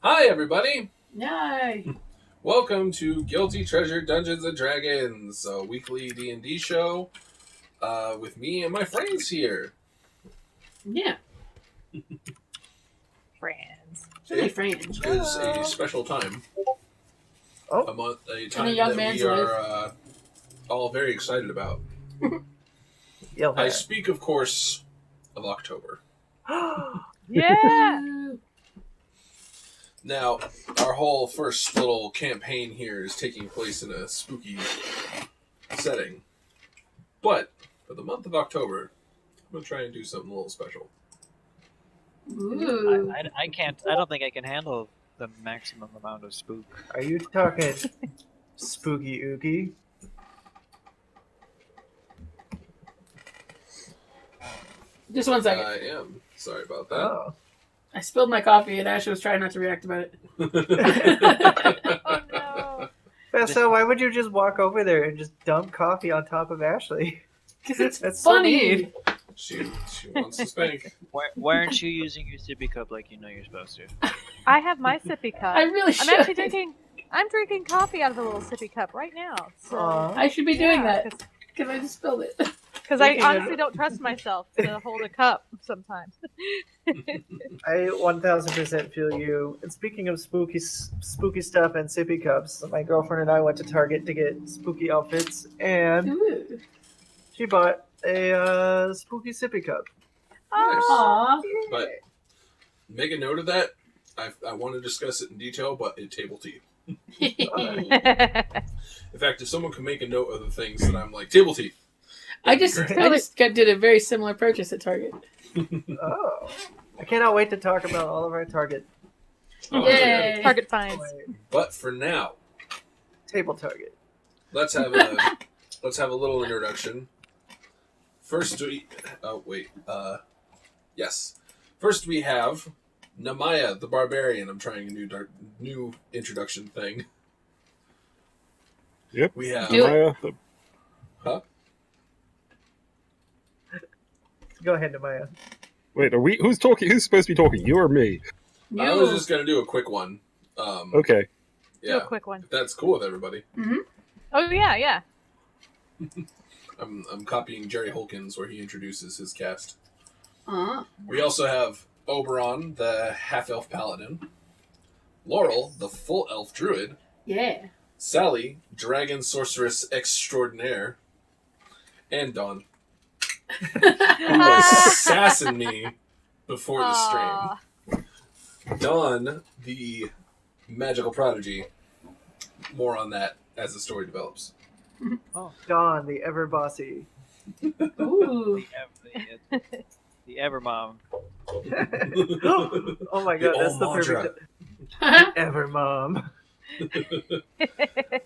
Hi, everybody. Yay! Welcome to Guilty Treasure Dungeons and Dragons, a weekly D&D show with me and my friends here. Yeah. Friends. Really friends. It is a special time. Oh. A time young that man's we are all very excited about. I speak, of course, of October. Yeah! Now, our whole first little campaign here is taking place in a spooky setting. But, for the month of October, I'm going to try and do something a little special. Ooh. I can't. I don't think I can handle the maximum amount of spook. Are you talking spooky oogie? Just 1 second. I am. Sorry about that. Oh. I spilled my coffee and Ashley was trying not to react about it. Oh no! So why would you just walk over there and just dump coffee on top of Ashley? Because it's That's so funny. mean. She wants to spank. Why aren't you using your sippy cup like you know you're supposed to? I have my sippy cup. I really should. I'm actually drinking. I'm drinking coffee out of a little sippy cup right now. So, Aw. I should be doing yeah, that because I just spilled it. because I Speaking of- honestly don't trust myself to hold a cup sometimes. I 1000% feel you. And speaking of spooky stuff and sippy cups, my girlfriend and I went to Target to get spooky outfits, and Ooh. she bought a spooky sippy cup. Aw. But make a note of that. I want to discuss it in detail, but in table tea. In fact, if someone can make a note of the things that I'm like, table tea. I just did a very similar purchase at Target. Oh. I cannot wait to talk about all of our Target. Yay. Target finds. But for now, Table Target. let's have a little introduction. First, yes. First, we have Namaya the Barbarian. I'm trying a new introduction thing. Yep. We have Do it. Maya, the Go ahead, Namaya. Wait, are we? Who's talking? Who's supposed to be talking? You or me? I was just gonna do a quick one. Okay. Do Yeah, a quick one. if that's cool with everybody. Oh yeah. I'm copying Jerry Holkins where he introduces his cast. Aw. We also have Oberon, the half-elf paladin. Laurel, the full-elf druid. Yeah. Sally, dragon sorceress extraordinaire. And Dawn, who was sassing me before the Aw. stream. Dawn, the magical prodigy. More on that as the story develops. Dawn, the ever bossy. Ooh. The Evermom. Oh my god, that's the All-Madra. perfect ever mom.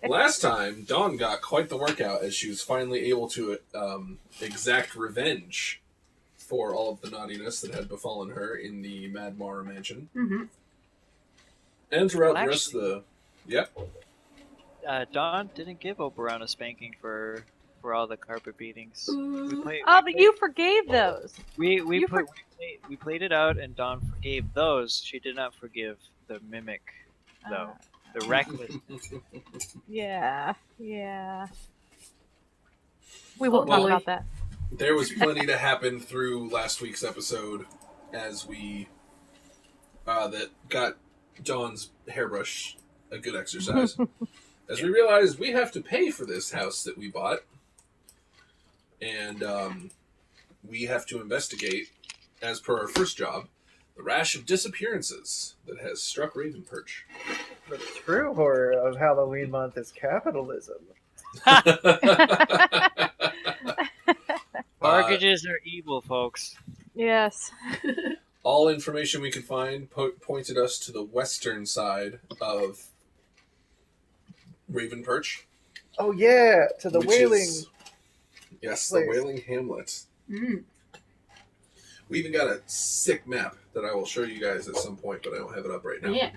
Last time, Dawn got quite the workout as she was finally able to exact revenge for all of the naughtiness that had befallen her in the Mad Mara mansion. Mm-hmm. And throughout Well, the rest of the... Yep. Dawn didn't give Oberon a spanking for all the carpet beatings. Ooh. Oh, but you forgave those. We You played it out, and Dawn forgave those. She did not forgive the mimic, though. The reckless. Yeah. We won't talk boy. about that. There was plenty to happen through last week's episode as we... that got Dawn's hairbrush a good exercise. As we realized we have to pay for this house that we bought. And we have to investigate, as per our first job, the rash of disappearances that has struck Ravenperch. The true horror of Halloween month is capitalism. Mortgages are evil, folks. Yes. All information we could find pointed us to the western side of Ravenperch. Oh yeah, to the which whaling. is- yes, place. the Wailing Hamlet. Mm. We even got a sick map that I will show you guys at some point, but I don't have it up right now. Yeah.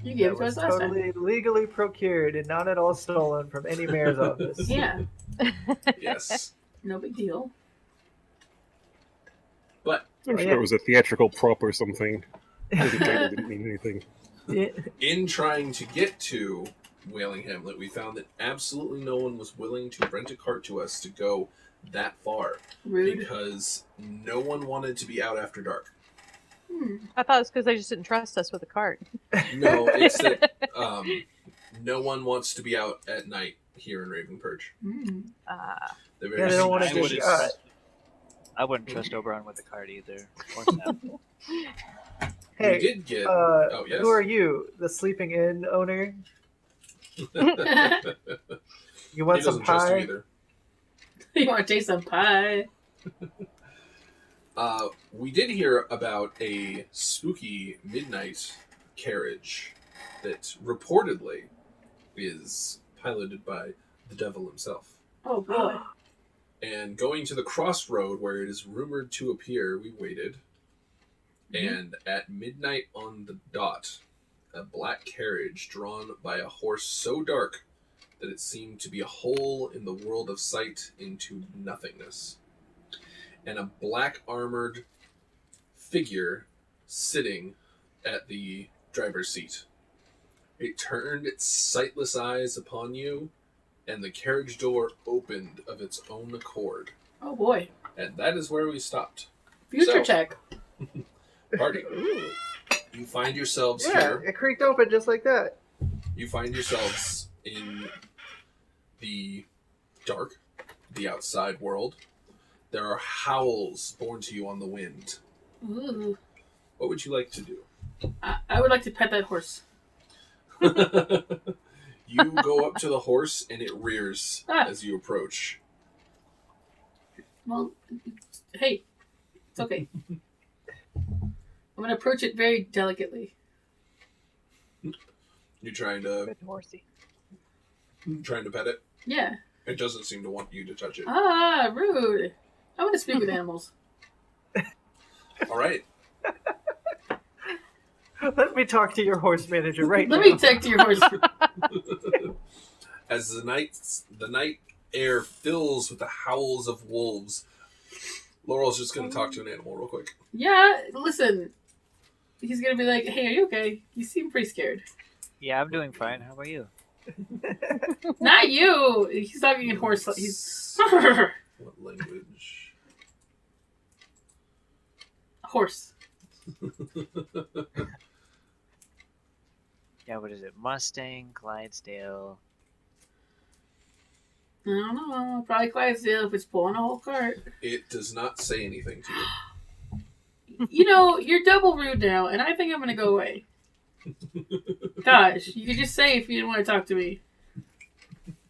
You gave it That to was us last time. totally legally procured and not at all stolen from any mayor's office. Yeah. Yes. No big deal. But I'm Oh, sure yeah. it was a theatrical prop or something. Didn't mean anything. In trying to get to Wailing Hamlet, we found that absolutely no one was willing to rent a cart to us to go that far. Rude. Because no one wanted to be out after dark. I thought it was because they just didn't trust us with a cart. No, it's that no one wants to be out at night here in Raven Perch. They're very they don't want to I get wouldn't shot. trust- I wouldn't trust Oberon with the card either. Or Sam. Hey, we did get. Yes. who are you? The sleeping inn owner? You He want some doesn't trust you pie? either. You want to taste some pie? We did hear about a spooky midnight carriage that reportedly is piloted by the devil himself. Oh boy. And going to the crossroad where it is rumored to appear, we waited. And at midnight on the dot, a black carriage drawn by a horse so dark that it seemed to be a hole in the world of sight into nothingness. And a black armored figure sitting at the driver's seat. It turned its sightless eyes upon you, and the carriage door opened of its own accord. Oh boy. And that is where we stopped. Future So- check. Party. You find yourselves Yeah, here. it creaked open just like that. You find yourselves in the dark, the outside world. There are howls borne to you on the wind. Ooh. What would you like to do? I would like to pet that horse. You go up to the horse and it rears as you approach. Well, hey, it's okay. I'm going to approach it very delicately. You're trying to Good horsey. pet it. Yeah. It doesn't seem to want you to touch it. Ah, rude. I want to speak with animals. All right. Let me talk to your horse manager right Let now. me talk to your horse. As the night air fills with the howls of wolves, Laurel's just going to talk to an animal real quick. Yeah, listen. He's going to be like, hey, are you okay? You seem pretty scared. Yeah, I'm doing fine. How about you? Not you! He's talking in horse. He's. What language? Horse. Yeah, what is it? Mustang, Clydesdale. I don't know. Probably Clydesdale if it's pulling a whole cart. It does not say anything to you. You know, you're double rude now, and I think I'm going to go away. Gosh, you could just say if you didn't want to talk to me.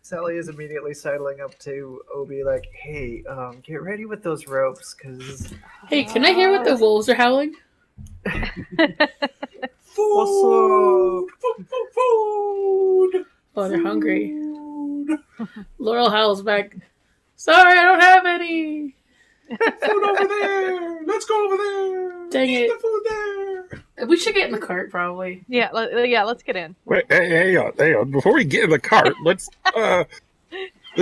Sally is immediately sidling up to Obi like, hey, get ready with those ropes, because... Hey, can I hear what the wolves are howling? Food! Food! Oh, they're hungry. Laurel howls back. Sorry, I don't have any. Food over there! Let's go over there! Dang Eat it. the food there! We should get in the cart, probably. Yeah, let's get in. Wait, hang on. Before we get in the cart, let's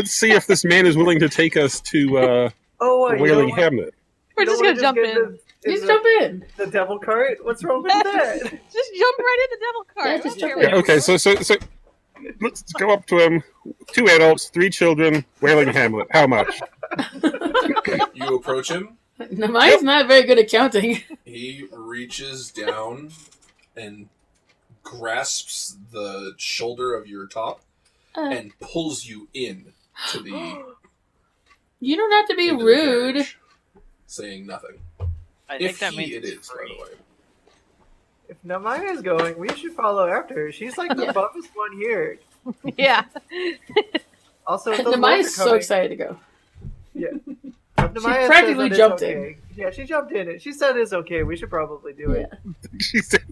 see if this man is willing to take us to Wailing Hamlet. We're just gonna jump in. Just jump in. The devil cart? What's wrong with that? Just jump right in the devil cart. Yeah, just jump Here in. we Yeah, okay, so let's go up to him. 2 adults, 3 children, Wailing Hamlet. How much? You approach him. Namaya's not very good at counting. He reaches down and grasps the shoulder of your top and pulls you in to the. You don't have to be into the rude. carriage, saying nothing. I think If that he means it it's is, by free. the way. If Namaya's going, we should follow after her. She's like the Yeah. buffest one here. Yeah. Also, if those Namaya's wolves are so coming- excited to go. Yeah. If Namaya practically says that jumped it's in. okay. Yeah, she jumped in. She said it's okay. We should probably do it. She said,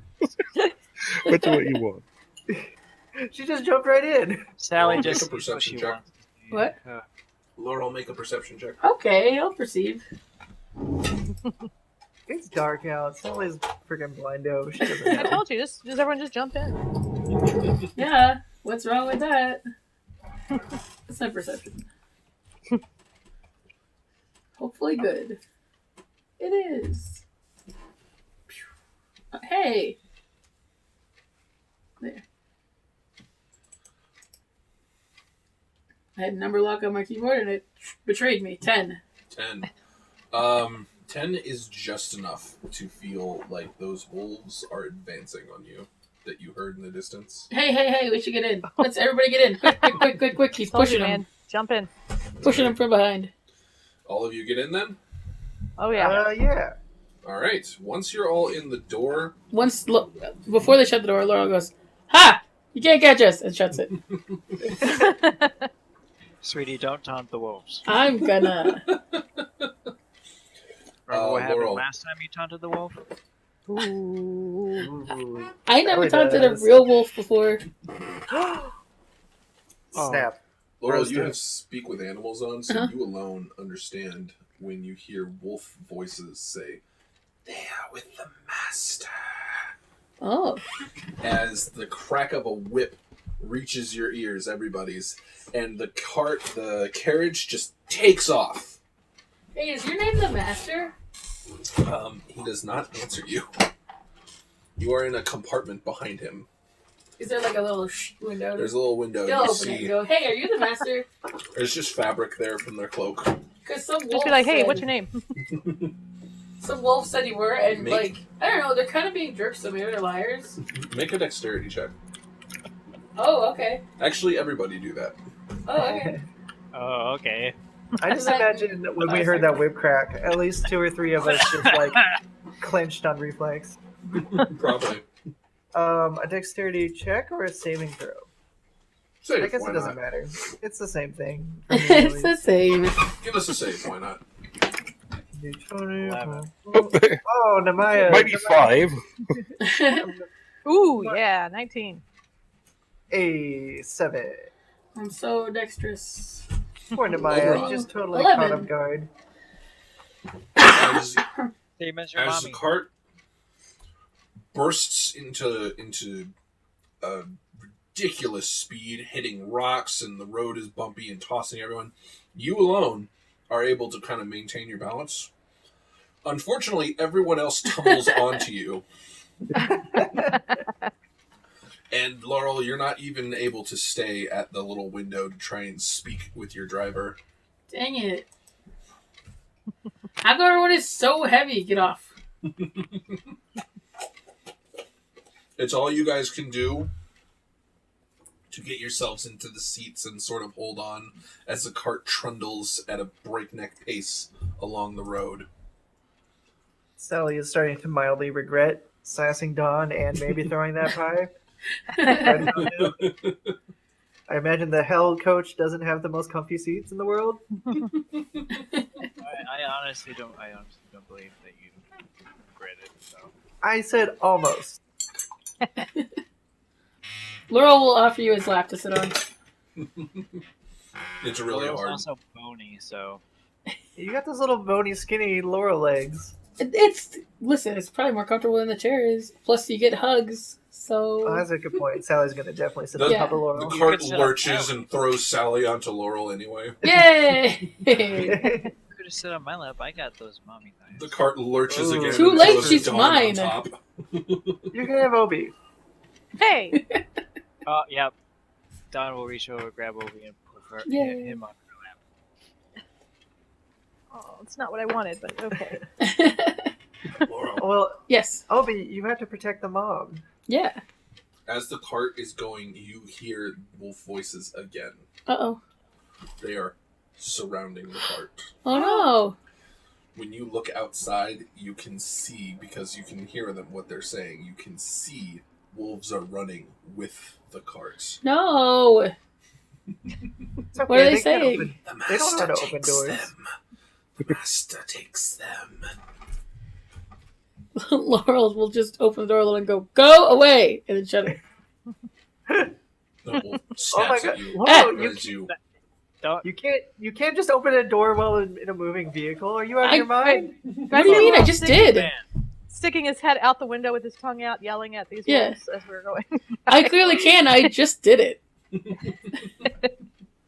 "What do what you want?" She just jumped right in. Sally Make just a sees what perception she check. wants. What? Laurel, make a perception check. Okay, I'll perceive. It's dark out. Sally's freaking blindo. She doesn't I know. told you, just everyone just jump in. Yeah, what's wrong with that? That's my perception. Hopefully good. It is. Hey. There. I had number lock on my keyboard and it betrayed me. 10. 10. 10 is just enough to feel like those wolves are advancing on you that you heard in the distance. Hey, we should get in. Let's everybody get in. Quick. He's Told pushing you, him. man. Jump in. Pushing him from behind. All of you get in then? Oh, yeah. Yeah. All right. Once you're all in the door, Before they shut the door, Laurel goes, "Ha! You can't catch us!" and shuts it. Sweetie, don't taunt the wolves. I'm gonna. Remember what happened Laurel. last time you taunted the wolf? Ooh. I never Really taunted a does. real wolf before. Snap. Laurel, you Roasted. have speak with animals on, so Uh-huh. you alone understand when you hear wolf voices say, "They are with the master." Oh. As the crack of a whip reaches your ears, everybody's, and the carriage just takes off. Hey, is your name the Master? He does not answer you. You are in a compartment behind him. Is there like a little window? There's a little window. They'll You open it and see, go, "Hey, are you the Master?" there's just fabric there from their cloak. Because some wolf Just be like, hey, said, what's your name? Some wolf said you were, and Make- like, I don't know, they're kind of being jerks, so maybe they're liars. Make a dexterity check. Oh, okay. Actually, everybody do that. Oh, okay. Oh, okay. I just imagine that when we heard that whip crack, at least 2 or 3 of us just like clenched on reflex. Probably. A dexterity check or a saving throw? Save, I guess why it doesn't not? matter. It's the same thing. for me, at It's least. the same. Give us a save, why not? Eleven. Oh, Namaya. Might be 5. Ooh, yeah, 19. A 7. I'm so dexterous. Poor Namaya, Overall. just totally 11. caught off guard. As, Same as your as the mommy. cart bursts into a ridiculous speed, hitting rocks, and the road is bumpy and tossing everyone, you alone are able to kind of maintain your balance. Unfortunately, everyone else tumbles onto you. And Laurel, you're not even able to stay at the little window to try and speak with your driver. Dang it. How come everyone is so heavy? Get off. It's all you guys can do to get yourselves into the seats and sort of hold on as the cart trundles at a breakneck pace along the road. Sally is starting to mildly regret sassing Dawn and maybe throwing that pie. I imagine the hell coach doesn't have the most comfy seats in the world. I honestly don't believe that you regret it. So. I said almost. Laurel will offer you his lap to sit on. It's really Laurel's hard. also bony, so You got those little bony, skinny Laurel legs. Listen, it's probably more comfortable than the chair is. Plus, you get hugs. So Oh, that's a good point. Sally's gonna definitely sit The- on Yeah. top of The Laurel. cart could sit on lurches that. and throws Sally onto Laurel anyway. yay! you could have sit on my lap. I got those mommy thighs. The cart lurches Ooh. again. Too and late, throws she's Dawn mine. On top. You can have Obi. Hey! Oh, yep. Don will reach over, grab Obi, and put Yay. him on her lap. Oh, it's not what I wanted, but okay. Laurel. Well, Yes. Obi, you have to protect the mom. Yeah. As the cart is going, you hear wolf voices again. Uh-oh. They are surrounding the cart. Oh, no. When you look outside, you can see, because you can hear them, what they're saying. You can see wolves are running with the cart. No. It's okay, What are they can't saying? open- The They don't know master how to open takes doors. them. The master takes them. Laurel will just open the door a little and go away! And then shut it. The wolf Oh my snaps god! at you. Whoa, As you Don't. you can't just open a door while in a moving vehicle. Are you out of I- your mind? What do you mean? I just did. Man. Sticking his head out the window with his tongue out, yelling at these Yeah. wolves as we were going. I clearly can. I just did it.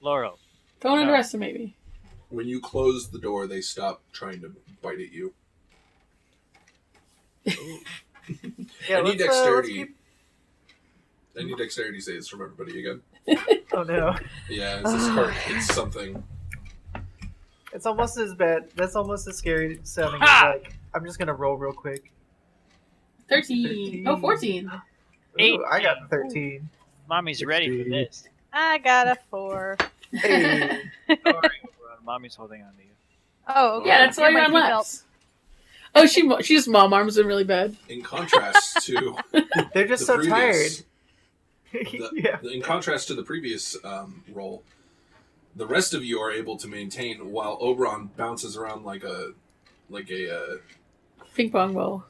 Laurel. Don't No. underestimate me. When you close the door, they stop trying to bite at you. Yeah, I need let's dexterity. I need dexterity saves from everybody again. Oh no. Yeah, as this cart hits something. It's almost as bad. That's almost as scary sounding as Ha! like, I'm just gonna roll real quick. 13. Oh, 14. Ooh, I got 13. Mommy's ready for this. I got a 4. Hey. Mommy's holding on to you. Oh, okay. Yeah, that's why You're you're my on seatbelt. laps. Oh, she just mom arms him really bad. In contrast to They're just the so tired. previous, Yeah. in contrast to the previous roll, the rest of you are able to maintain while Oberon bounces around like a Ping pong ball.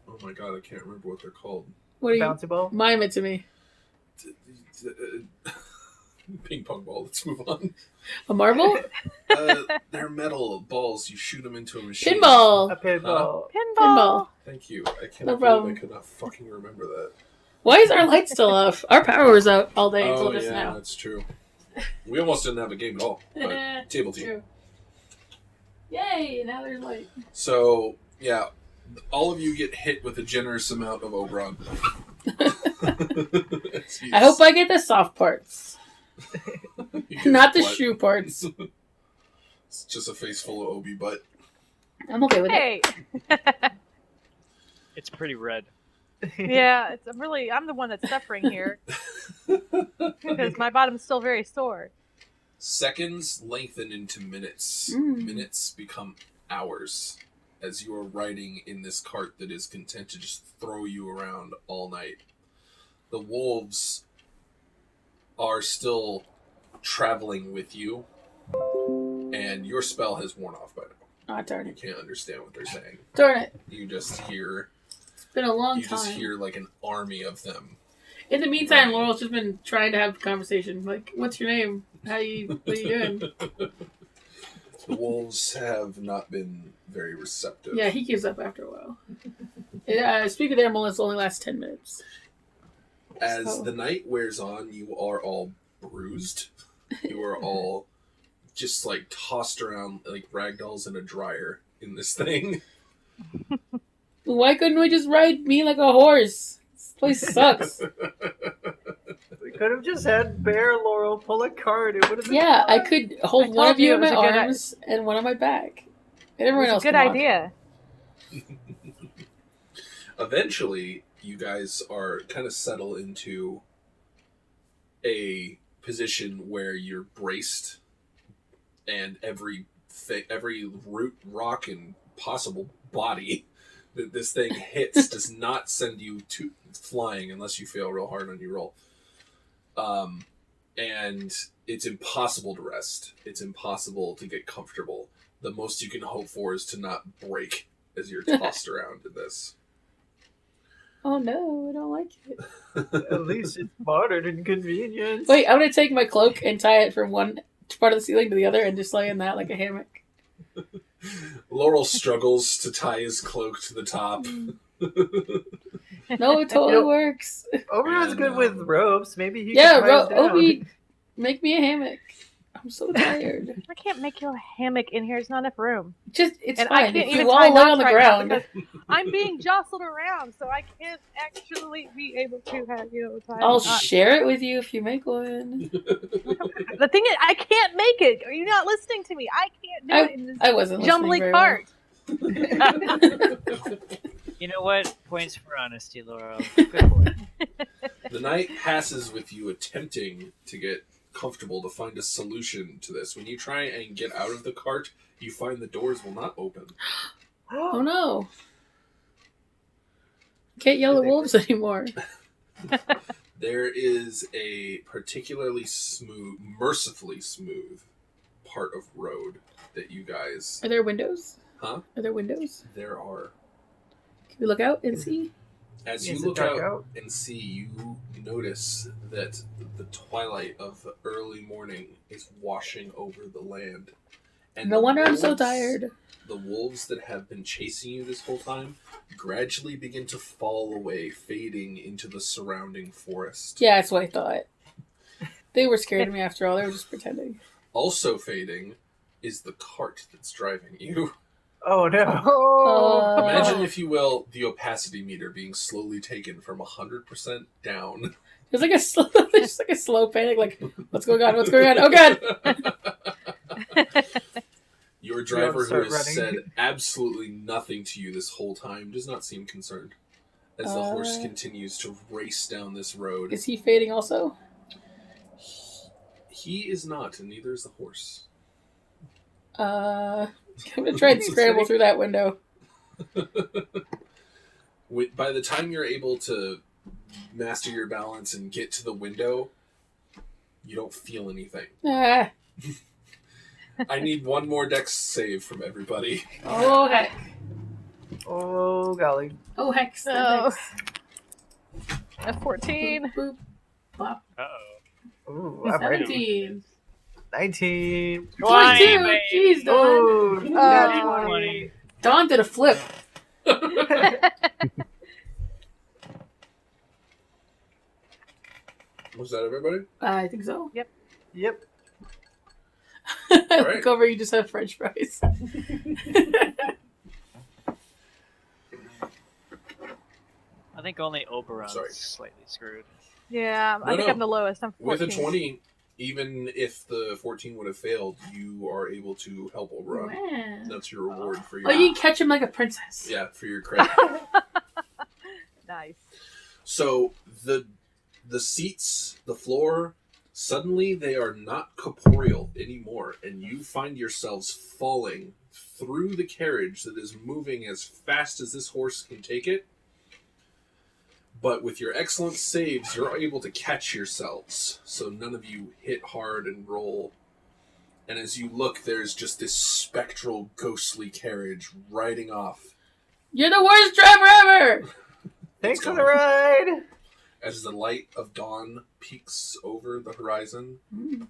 oh my god, I can't remember what they're called. What are you? Bouncy ball? Mime it to me. Ping pong ball. Let's move on. A marble? They're metal balls. You shoot them into a machine. A Pinball. pinball. Pinball. Thank you. I No cannot problem. believe I could not fucking remember that. Why is our light still off? Our power was out all day until Oh just yeah, now. that's true. We almost didn't have a game at all. But table team. True. Yay! Now there's light. So yeah, all of you get hit with a generous amount of Oberon. I hope I get the soft parts, You get not the butt. shoe parts. It's just a face full of Obi butt. I'm okay with it. Hey. It's pretty red. Yeah, I'm the one that's suffering here because my bottom's still very sore. Seconds lengthen into minutes. Mm. Minutes become hours as you are riding in this cart that is content to just throw you around all night. The wolves are still traveling with you, and your spell has worn off by now. Oh, darn You it. can't understand what they're saying. Darn it. You just hear It's been a long you just time. hear like an army of them. In the meantime, Right. Laurel's just been trying to have a conversation. Like, what's your name? What are you doing? The wolves have not been very receptive. Yeah, he gives up after a while. Speak of animal, it only lasts 10 minutes. As So- the night wears on, you are all bruised. You are all just like tossed around like ragdolls in a dryer in this thing. Why couldn't we just ride me like a horse? This place sucks. We could have just had Bear Laurel pull a card. It would have been Yeah, I fun. could hold I one told of you you in it was my a good arms and one on my back. And everyone It's else a good can walk. idea. Eventually, you guys are kind of settle into a position where you're braced, and every root, rock, and possible body that this thing hits does not send you to flying unless you fail real hard on your roll. And it's impossible to rest. It's impossible to get comfortable. The most you can hope for is to not break as you're tossed around in this. Oh no, I don't like it. At least it's modern and convenient. Wait, I'm gonna take my cloak and tie it from one part of the ceiling to the other and just lay in that like a hammock. Laurel struggles to tie his cloak to the top. No, it totally You know- works. Oberon's And, good with ropes. Maybe he Yeah, can tie us down. Obi, make me a hammock. I'm so tired. I can't make you a hammock in here. There's not enough room. Just, it's And I fine. can't If even you tie all lay on knots the right now ground, because I'm being jostled around, so I can't actually be able to have, tie I'll a knot. share it with you if you make one. The thing is, I can't make it. Are you not listening to me? I can't do it in this I wasn't listening jumbly very cart. You know what? Points for honesty, Laurel. Good boy. The night passes with you attempting to get comfortable to find a solution to this. When you try and get out of the cart, you find the doors will not open. Oh no. Can't yell at wolves anymore. There is a particularly smooth, mercifully smooth part of road that you guys... Are there windows? Huh? Are there windows? There are. Can we look out and see? As Is you it look dark out out? and see, you notice that the twilight of the early morning is washing over the land. And No the wonder I'm so wolves- tired. The wolves that have been chasing you this whole time gradually begin to fall away, fading into the surrounding forest. Yeah, that's what I thought. They were scared of me after all. They were just pretending. Also fading is the cart that's driving you. Oh no! Imagine, if you will, the opacity meter being slowly taken from 100% down There's like there's just like a slow panic. Like, what's going on? What's going on? Oh god! Your driver, who start has running. said absolutely nothing to you this whole time, does not seem concerned as the horse continues to race down this road. Is he fading also? He is not, and neither is the horse. I'm gonna try and scramble through that window. By the time you're able to master your balance and get to the window, you don't feel anything. Ah. I need one more dex save from everybody. Oh heck! Oh golly. Oh heck! Oh. A 14. Boop, boop. Bop. Uh-oh. Ooh, I'm ready. 17. 19. 22. baby. Jeez, Dawn. Oh, nat 20. 20. Dawn did a flip. Was that everybody? I think so. Yep. I Right. look over, you just have French fries. I think only Oberon's Sorry. slightly screwed. Yeah, I think no. I'm the lowest. I'm 14. With a 20, even if the 14 would have failed, you are able to help Oberon. Wow. That's your reward for your Oh, you can catch him like a princess. yeah, for your credit. Nice. So the seats, the floor, suddenly they are not corporeal anymore, and you find yourselves falling through the carriage that is moving as fast as this horse can take it. But with your excellent saves, you're able to catch yourselves, so none of you hit hard and roll. And as you look, there's just this spectral, ghostly carriage riding off You're the worst driver ever! Thanks for the ride. as the light of dawn peeks over the horizon. Mm,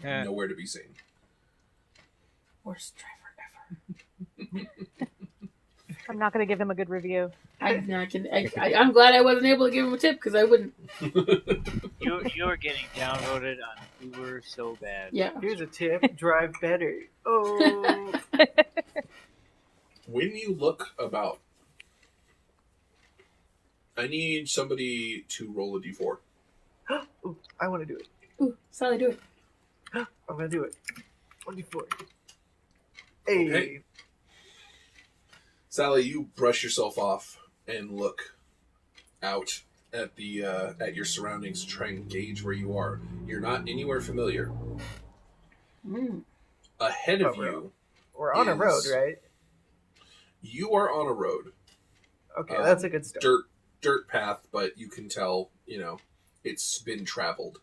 Yeah. Nowhere to be seen. worst driver ever. I'm not going to give him a good review. I'm glad I wasn't able to give him a tip because I wouldn't. You are getting downvoted on Uber so bad. Yeah. Here's a tip: drive better. Oh, When you look about, I need somebody to roll a d4. Ooh, I want to do it. Ooh, Sally, do it. I'm gonna do it. 24. Hey. Okay. Sally, you brush yourself off and look out at the at your surroundings to try and gauge where you are. You're not anywhere familiar. Mm. Ahead of Oh, you, We're on a road, is- right? you are on a road, Okay, Uh, that's a good start. dirt path, but you can tell, it's been traveled.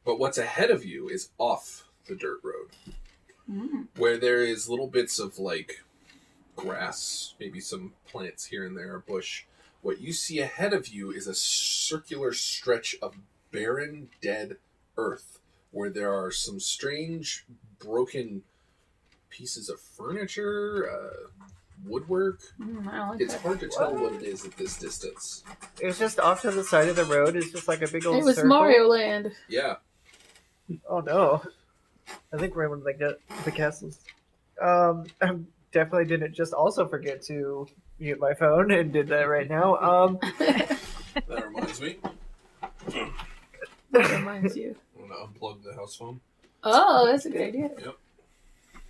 But what's ahead of you is off the dirt road, Mm. where there is little bits of like grass, maybe some plants here and there, a bush. What you see ahead of you is a circular stretch of barren, dead earth, where there are some strange, broken pieces of furniture, woodwork. Mm, I don't like It's that. hard to tell what it is at this distance. It's just off to the side of the road. It's just like a big old It was circle. Mario Land. Yeah. Oh no. I think we're in like the castles. I definitely didn't just also forget to mute my phone and did that right now. That reminds me. That reminds you. I'm going to unplug the house phone. Oh, that's a good idea.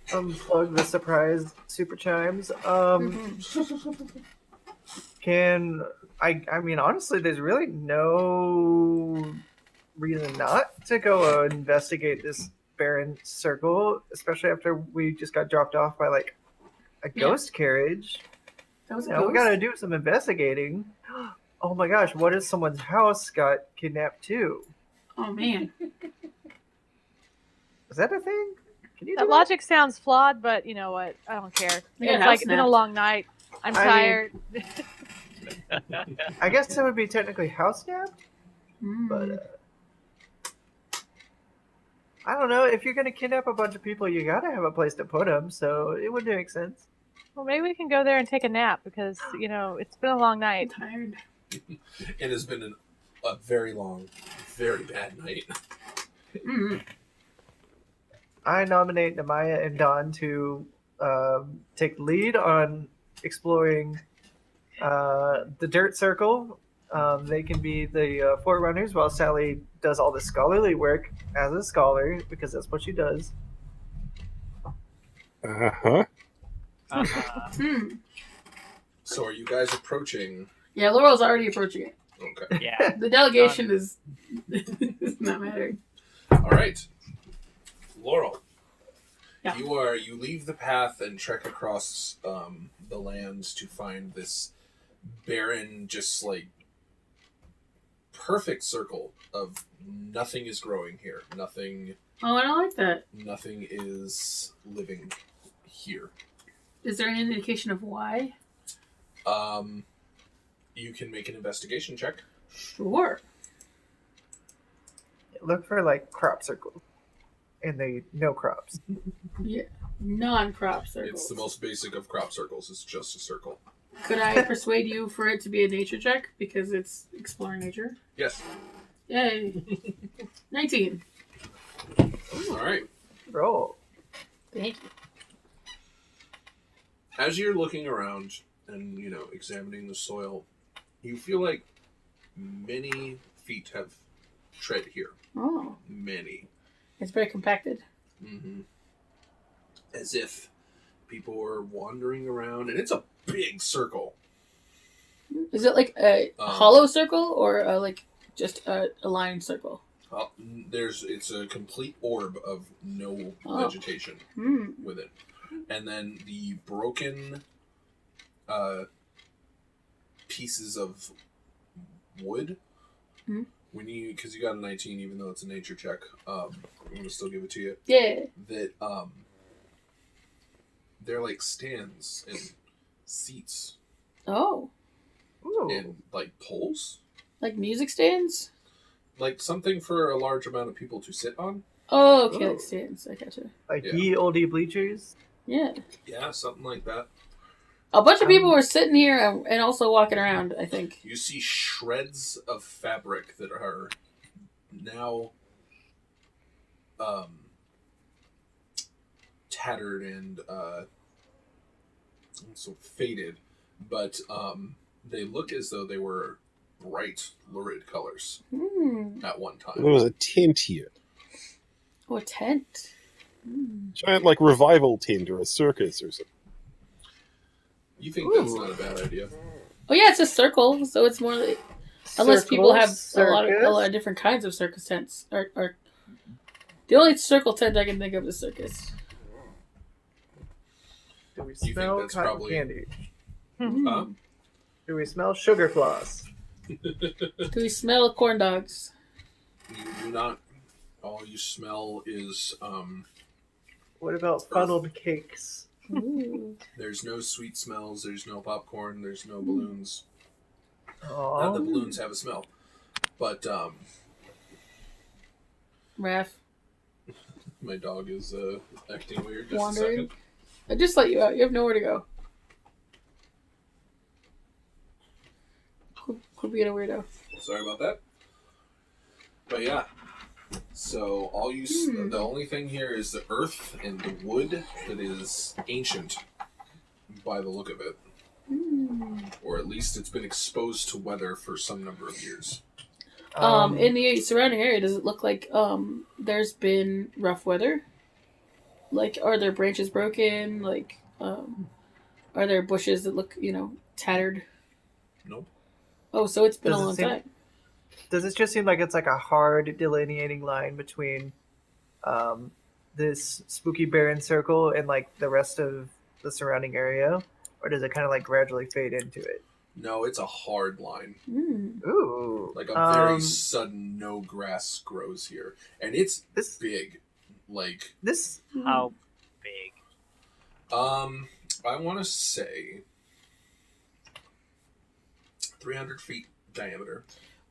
Unplug the surprise super chimes. Mhm. Can I mean honestly there's really no reason not to go investigate this barren circle, especially after we just got dropped off by like a Yeah. ghost carriage. That was a You know, we ghost. gotta do some investigating. Oh my gosh, what if someone's house got kidnapped too? Oh man. Is that a thing? Can you do That logic sounds flawed, but you know what? I don't care. Yeah, It's house like it's been a snapped. long night. I'm I mean- tired. I guess it would be technically house snapped, Mm. but I don't know. If you're gonna kidnap a bunch of people, you gotta have a place to put them. So it would make sense. Well, maybe we can go there and take a nap because it's been a long I'm night. tired. It has been a very long, very bad night. Mm. I nominate Namaya and Don to take lead on exploring the dirt circle They can be the forerunners while Sally does all the scholarly work as a scholar, because that's what she does. Uh-huh. Hmm. So are you guys approaching? Yeah, Laurel's already approaching it. Okay. Yeah. The delegation is not mattering. All right. Laurel. Yeah. You leave the path and trek across the lands to find this barren, just like perfect circle of nothing is growing here. Nothing Oh, I don't like that. Nothing is living here. Is there any indication of why? You can make an investigation check. Sure. Look for like crop circle, and they no crops. Yeah. Non-crop circles. It's the most basic of crop circles. It's just a circle. Could I persuade you for it to be a nature check because it's exploring nature? Yes. Yay. 19. All right. Roll. Thank you. As you're looking around and, examining the soil, you feel like many feet have tread here. Oh. Many. It's very compacted. Mm-hmm. As if people were wandering around, and it's a big circle. Is it like a hollow circle or like just a line circle? It's a complete orb of no vegetation with it. And then the broken pieces of wood, because you got a 19, even though it's a nature check, I'm going to still give it to you. Yeah. That they're like stands and seats. Oh. Ooh. And like poles. Like music stands? Like something for a large amount of people to sit on. Oh, okay, Ooh. like stands. I gotcha. Like Yeah. ye oldie bleachers. Yeah. Yeah, something like that. A bunch of people were sitting here and also walking around, I think. You see shreds of fabric that are now tattered and also faded, but they look as though they were bright, lurid colors at one time. There was a tent here. Oh, a tent. Giant, like, revival tent or a circus or something. You think that's not a bad idea? Oh yeah, it's a circle, so it's more like unless people have a lot circus. of different kinds of circus tents. Or the only circle tent I can think of is circus. Do we think smell that's cotton probably- candy? Huh? Do we smell sugar floss? Do we smell corn dogs? You do not. All you smell is What about funneled cakes? Ooh. there's no sweet smells, there's no popcorn, there's no balloons. Not Oh, that balloons have a smell. But Raph, my dog is acting weird. Just wandering. a second. I just let you out. You have nowhere to go. Could be a weirdo. Sorry about that. But yeah. So all you the only thing here is the earth and the wood that is ancient by the look of it. Or at least it's been exposed to weather for some number of years. In the surrounding area, does it look like there's been rough weather? Like, are there branches broken? Like, are there bushes that look, tattered? Nope. Oh, so it's been Does a it long seem- time. Does it just seem like it's like a hard delineating line between this spooky barren circle and like the rest of the surrounding area? Or does it kind of like gradually fade into it? No, it's a hard line. Ooh. Like a very sudden no grass grows here. And it's This big. Like this How big? I wanna say 300 feet diameter.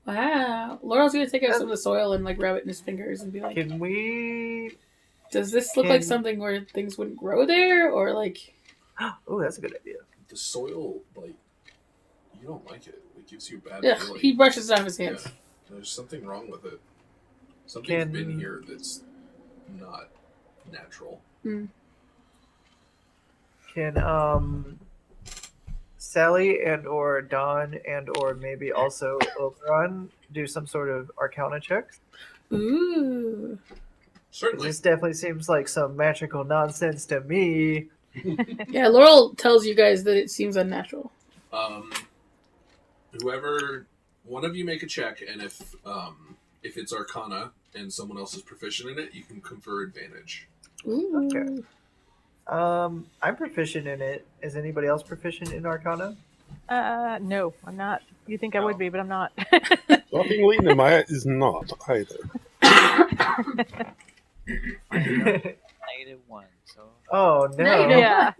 Wow. Laurel's gonna take out some of the soil and like rub it in his fingers and be like, can we does this look like can- something where things wouldn't grow there? Or like, Oh, that's a good idea. The soil, like, you don't like it. It gives you a bad ugh, feeling. he brushes it off his hands. Yeah. There's something wrong with it. Something's Can- been here that's not natural. Can Sally and or Dawn and or maybe also Oberon do some sort of Arcana checks? Ooh. Certainly. This definitely seems like some magical nonsense to me. Yeah, Laurel tells you guys that it seems unnatural. Whoever, one of you make a check, and if it's Arcana and someone else is proficient in it, you can confer advantage. Ooh. Okay. I'm proficient in it. Is anybody else proficient in Arcana? No, I'm not. You think I would be, but I'm not. Shockingly, Nemaya is not either. -1, so. Oh no! No, you don't. Yeah.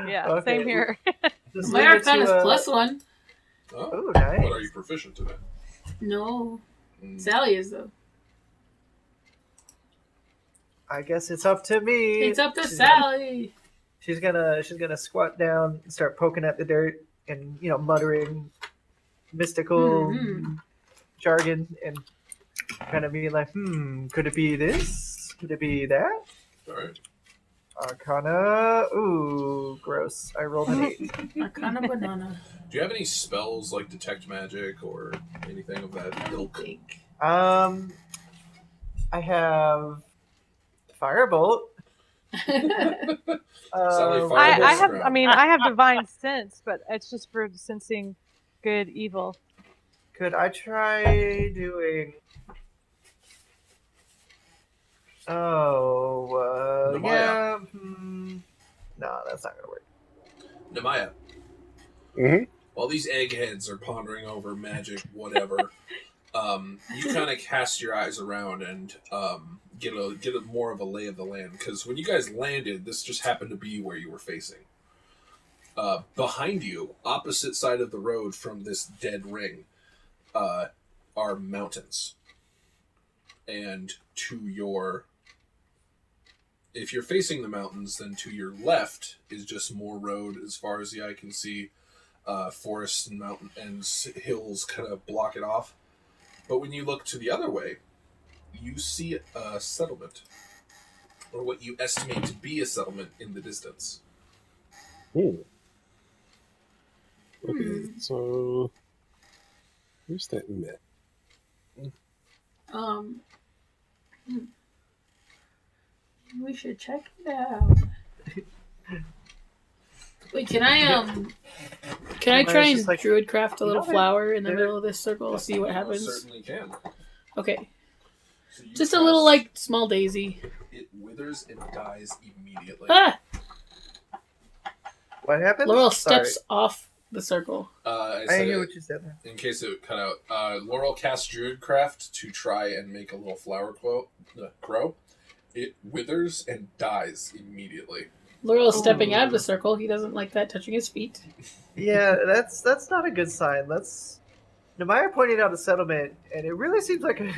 Yeah, Okay. same here. Just My leave it Arcana is to, +1. Oh, Oh, nice. but are you proficient in it? No. Mm. Sally is, though. I guess it's up to me. It's up to Sally. She's gonna squat down and start poking at the dirt and muttering mystical jargon and kind of be like, could it be this? Could it be that? All right. Arcana. Ooh, gross. I rolled an 8. Arcana banana. Do you have any spells like detect magic or anything of that ilk? I have Firebolt. Sally, I Firebolt's have. ground. I mean, I have divine sense, but it's just for sensing good, evil. Could I try doing? Oh, Nemaya. yeah. No, that's not gonna work. Nemaya. Mm-hmm. While these eggheads are pondering over magic, whatever, you kind of cast your eyes around and get a more of a lay of the land. Because when you guys landed, this just happened to be where you were facing. Behind you, opposite side of the road from this dead ring, are mountains. And if you're facing the mountains, then to your left is just more road as far as the eye can see. Forests and mountain and hills kind of block it off. But when you look to the other way, you see a settlement, or what you estimate to be a settlement in the distance. Ooh. Okay, so where's that map? We should check it out. Wait, can I try and just like- druidcraft a little No, flower in the they're- middle of this circle, see what You happens? certainly can. Okay. So you Just a little, cast- like, small daisy. It withers and dies immediately. Ah! What happened? Laurel Sorry. steps off the circle. I I said hear it what you said there. in case it cut out. Laurel cast Druidcraft to try and make a little flower grow. It withers and dies immediately. Laurel's stepping out of the circle. He doesn't like that touching his feet. Yeah, that's not a good sign. Nemaya pointed out a settlement, and it really seems like a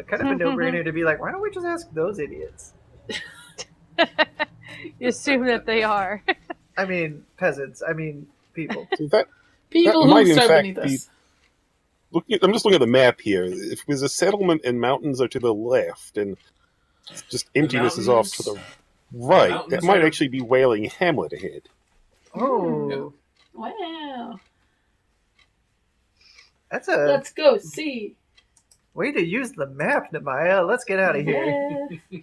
kind of a no-brainer to be like, why don't we just ask those idiots? You assume that they are. I mean, peasants. I mean, people. So that People might who in starve fact beneath be- us. I'm just looking at the map here. If there's a settlement and mountains are to the left, and just emptiness is off to the right, mountains that might are- actually be Wailing Hamlet ahead. Oh, Wow. that's a Let's go see. way to use the map, Nemaya. Let's get out of here. Yeah.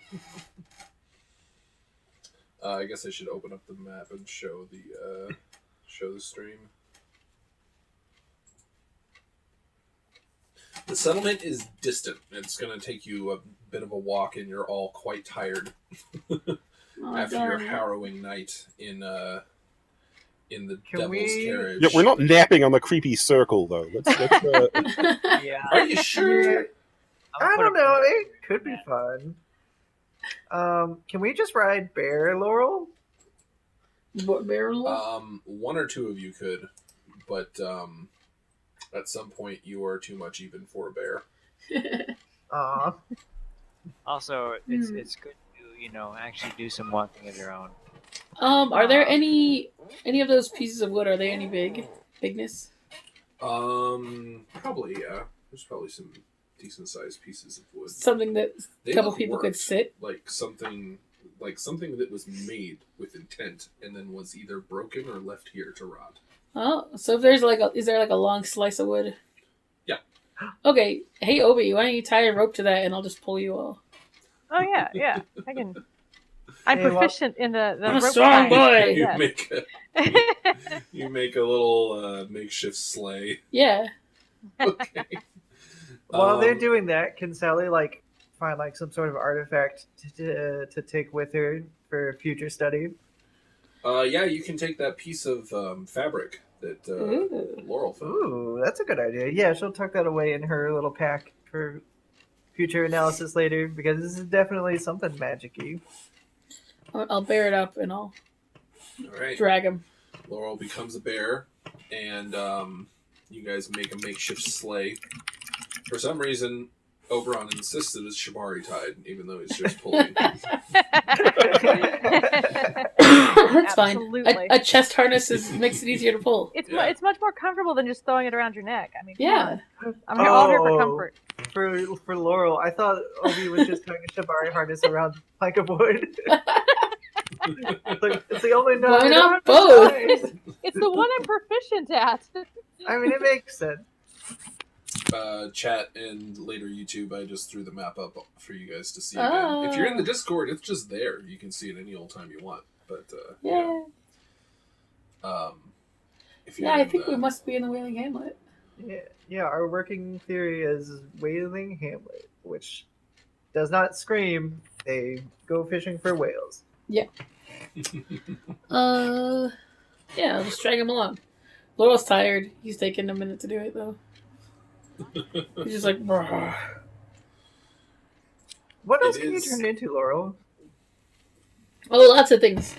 I guess I should open up the map and show the stream. The settlement is distant. It's going to take you a bit of a walk, and you're all quite tired Oh, after your darn it. harrowing night in the Can devil's we- carriage. Yeah, we're not napping on the creepy circle though. Yeah. Are you sure? I don't know. It could be fun. Can we just ride Bear, Laurel? Barrel? One or two of you could, but at some point you are too much even for a bear. Aw. Also, it's good to actually do some walking of your own. Are there any of those pieces of wood? Are they any bigness? Probably, yeah. There's probably some decent sized pieces of wood. Something that They a couple look people could worked, sit. like something that was made with intent and then was either broken or left here to rot. Oh, so if there's is there like a long slice of wood? Yeah. Okay. Hey, Obi, why don't you tie a rope to that and I'll just pull you all. Oh yeah. I can. I'm Hey, well- proficient in the I'm a rope strong tying, boy. yes. You make a little makeshift sleigh. Yeah. Okay. While they're doing that, can Sally find some sort of artifact to take with her for future study? Yeah, you can take that piece of fabric that Ooh. Laurel found. Ooh, that's a good idea. Yeah, she'll tuck that away in her little pack for future analysis later, because this is definitely something magic-y. I'll bear it up and I'll All right. drag him. Laurel becomes a bear, and you guys make a makeshift sleigh. For some reason, Oberon insisted it's Shibari tied, even though he's just pulling. That's fine. Absolutely. A chest harness makes it easier to pull. It's Yeah. it's much more comfortable than just throwing it around your neck. I mean, come Yeah. on. I'm all here for Oh. comfort. For Laurel, I thought Obi was just tying a Shibari harness around a plank of wood. It's the only knot. Why I not don't both? understand. It's the one I'm proficient at. I mean, it makes sense. Chat and later YouTube, I just threw the map up for you guys to see again. If you're in the Discord, it's just there. You can see it any old time you want. But Yeah. if you're Yeah, I in think the- we must be in the Wailing Hamlet. Yeah, our working theory is Wailing Hamlet, which does not scream. They go fishing for whales. Yeah, I'll just drag him along. Laurel's tired. He's taking a minute to do it, though. He's just like, "Brr." What else It can you is- turn into, Laurel? Oh, lots of things.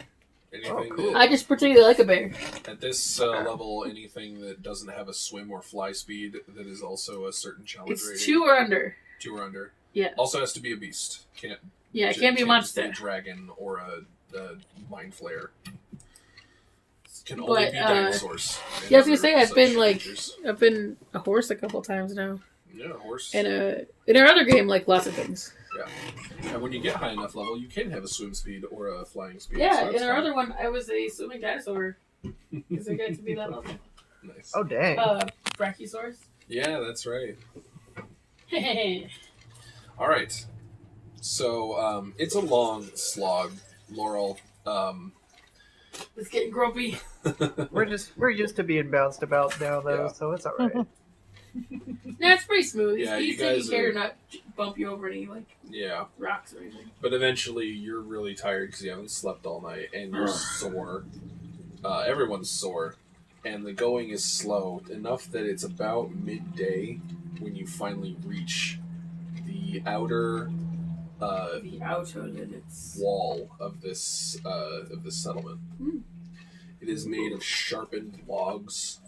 Anything Oh, cool. that- I just particularly like a bear. at this level, anything that doesn't have a swim or fly speed that is also a certain challenge It's rating. 2 or under. 2 or under. Yeah. Also has to be a beast. Can't Yeah, it can't be a just be monster. a dragon or a mind flayer. Can only But, be dinosaurs. and yeah, I was gonna other say, I've such been, creatures. I've been a horse a couple times now. Yeah, horse. And in our other game, lots of things. And when you get high enough level, you can have a swim speed or a flying speed. Yeah, so in that's our fine. other one, I was a swimming dinosaur. Because I get to be that level. Nice. Oh, dang. Brachiosaurus. Yeah, that's right. All right. So it's a long slog, Laurel. It's getting grumpy. We're used to being bounced about now, though, Yeah. so it's all right. No, it's pretty smooth. Yeah, He's you guys taking care are- to not bump you over any Yeah, rocks or anything. but eventually you're really tired because you haven't slept all night and you're sore. Everyone's sore, and the going is slow enough that it's about midday when you finally reach the outer The outer limits. wall of this settlement. Hmm. It is made of sharpened logs,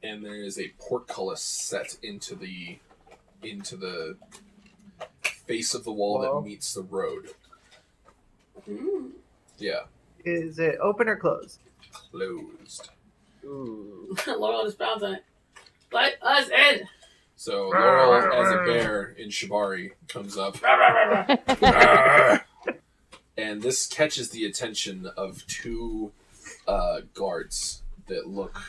and there is a portcullis set into the face of the wall Wow. that meets the road. Mm. Yeah, Is it open or closed? closed. Ooh. Laurel just bounds on it. Let us in! So Laurel, as a bear in Shibari, comes up. And this catches the attention of 2 guards that look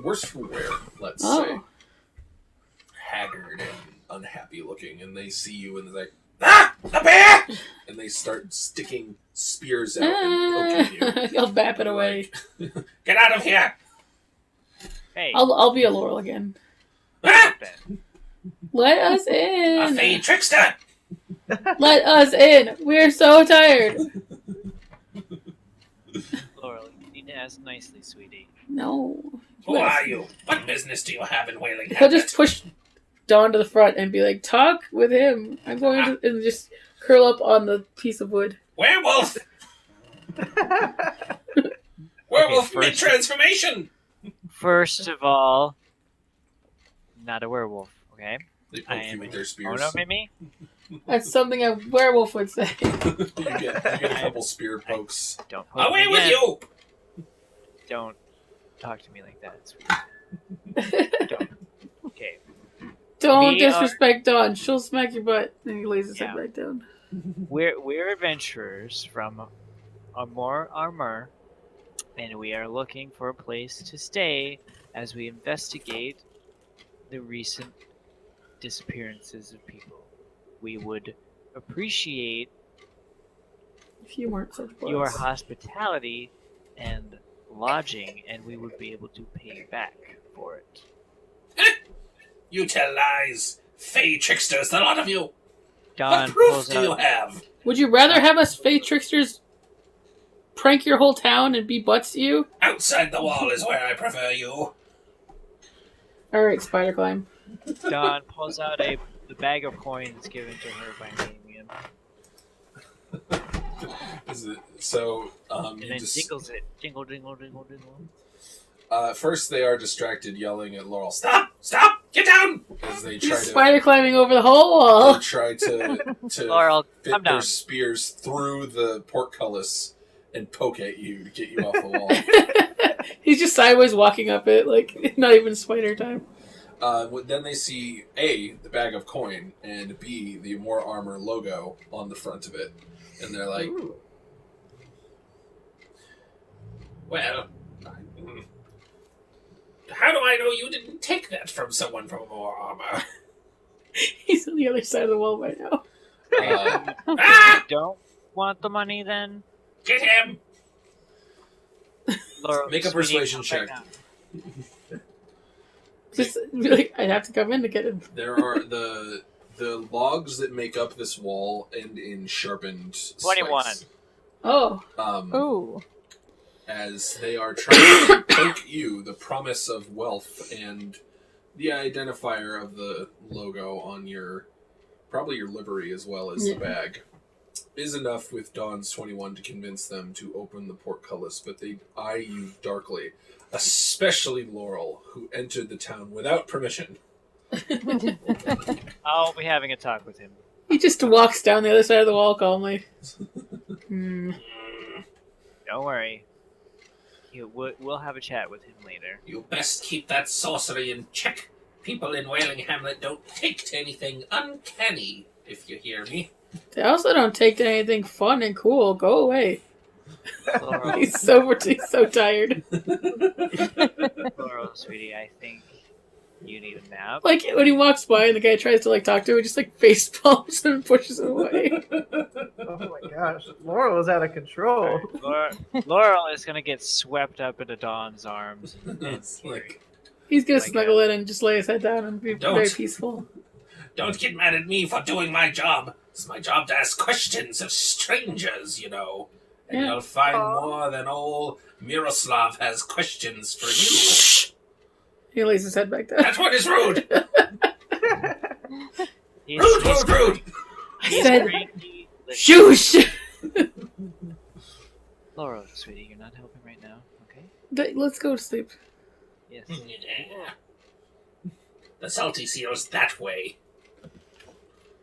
worse for wear, let's say. Oh. Haggard and unhappy looking, and they see you and they're like, "Ah! A bear!" And they start sticking spears out and poking you. I'll bap it away. Get out of here! Hey, I'll be a Laurel again. Ah! Ben. Let us A in! fey trickster! Let us in! We're so tired! Laurel, you need to ask nicely, sweetie. No. Who are you? What business do you have in Wailing He'll Hamlet? just push Dawn to the front and be like, talk with him. I'm going to... And just curl up on the piece of wood. Werewolf! Werewolf Okay, mid-transformation! First of all, not a werewolf, okay? They I poke you am with their Oh spears. no, Mimi? That's something a werewolf would say. you get a couple spear pokes. Don't poke Away me with again. you! Don't talk to me like that, sweetie. Don't. Okay. Don't We disrespect Dawn. She'll smack your butt. And he lays his head Yeah. right down. We're adventurers from Armor, and we are looking for a place to stay as we investigate the recent disappearances of people. We would appreciate If you weren't such your butts. hospitality and lodging, and we would be able to pay you back for it. You tell lies, fey tricksters, the lot of you. Don What proof pulls do you out. have? Would you rather have us fey tricksters prank your whole town and be butts to you? Outside the wall is where I prefer you. Alright, spider climb. Don pulls out the bag of coins given to her by Damien, So, and you then just... jingles it. Jingle, jingle, jingle, jingle. First, they are distracted, yelling at Laurel, "Stop! Stop! Get down!" As they try He's to spider climbing over the whole wall. Laurel, fit come their down. spears through the portcullis and poke at you to get you off the wall. He's just sideways walking up it, like, not even spider time. Then they see A, the bag of coin, and B, the More Armor logo on the front of it. And they're like, Ooh. well, how do I know you didn't take that from someone from More Armor? He's on the other side of the wall right now. Ah! You don't want the money then? Get him! Laurel, Make a sweetie, persuasion come back check. down. Just, really, I'd have to come in to get him. There are the logs that make up this wall end in sharpened 21. spikes. Oh. Ooh. As they are trying to poke you, the promise of wealth and the identifier of the logo on probably your livery as well as Yeah. the bag, is enough with Dawn's 21 to convince them to open the portcullis, but they eye you darkly, especially Laurel, who entered the town without permission. I'll be having a talk with him. He just walks down the other side of the wall calmly. Hmm. Don't worry. We'll have a chat with him later. You best keep that sorcery in check. People in Wailing Hamlet don't take to anything uncanny, if you hear me. They also don't take to anything fun and cool. Go away. Laurel, He's so tired. Laurel, sweetie, I think you need a nap. Like, when he walks by and the guy tries to, like, talk to him, he just, like, face palms him and pushes him away. Oh my gosh, Laurel is out of control. Laurel is gonna get swept up into Dawn's arms. It's like, He's gonna Like snuggle in and just lay his head down and be Don't. very peaceful. don't get mad at me for doing my job. It's my job to ask questions of strangers, you know. And Yeah. you'll find more than old Miroslav has questions for you. He lays his head back down. That's what is rude! He's, Rude, he's, rude, rude! I he's said, cranky. shoosh! Laurel, sweetie, you're not helping right now, okay? Let's go to sleep. Yes. Yeah. The salty seal's that way.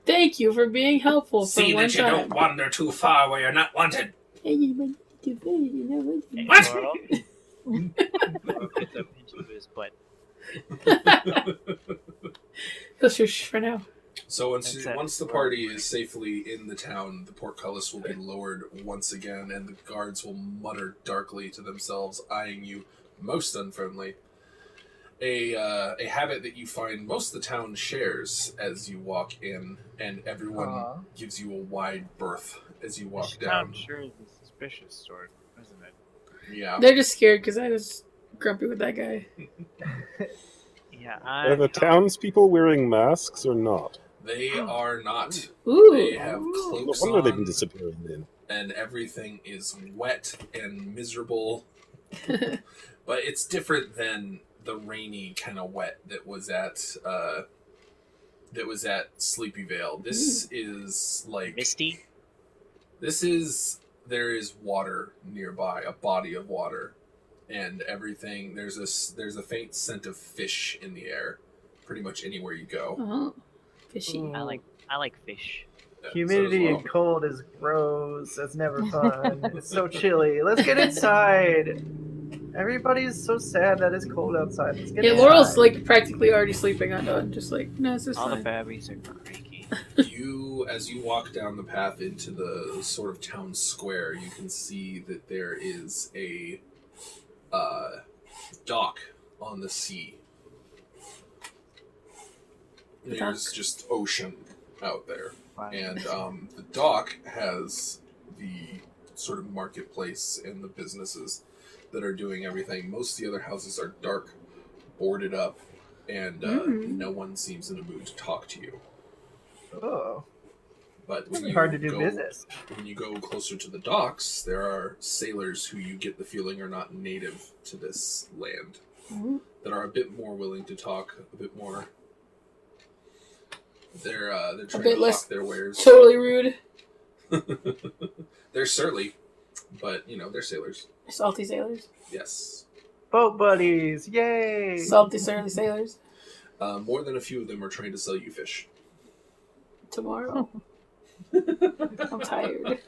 Thank you for being helpful for See one that you time. don't wander too far where you're not wanted. What? Laurel? Laurel gets up into his butt. He'll shush for now. So That's it. once the party is safely in the town, the portcullis will be lowered once again, and the guards will mutter darkly to themselves, eyeing you most unfriendly. A habit that you find most of the town shares as you walk in, and everyone Aw. gives you a wide berth as you walk This down. town sure is a suspicious sort, isn't it? Yeah. They're just scared because I was grumpy with that guy. Yeah, Are the townspeople wearing masks or not? They are not. Ooh. They have No cloaks wonder they've been on, disappearing then. and everything is wet and miserable. But it's different than the rainy kind of wet that was at Sleepy Vale. This is like Misty? there is water nearby, a body of water, and everything. There's a faint scent of fish in the air, pretty much anywhere you go. Oh, fishy. Ooh. I like fish. Humidity So as and cold is gross. That's never fun. It's so chilly. Let's get inside. Everybody's so sad that it's cold outside. Let's get Yeah, inside. Laurel's like practically already sleeping on Dawn. Just like, no, it's just All the fine. babbies are cranky. as you walk down the path into the sort of town square, you can see that there is a dock on the sea. There's just ocean out there. Wow. And the dock has the sort of marketplace and the businesses that are doing everything. Most of the other houses are dark, boarded up, and no one seems in a mood to talk to you. Oh, But when it's you hard to do go, business. When you go closer to the docks, there are sailors who you get the feeling are not native to this land, that are a bit more willing to talk, a bit more. They're trying bit to less hawk their wares. Totally rude. They're surly, but they're sailors. Salty sailors. Yes. Boat buddies, yay! Salty, surly sailors. More than a few of them are trying to sell you fish. Tomorrow. I'm tired.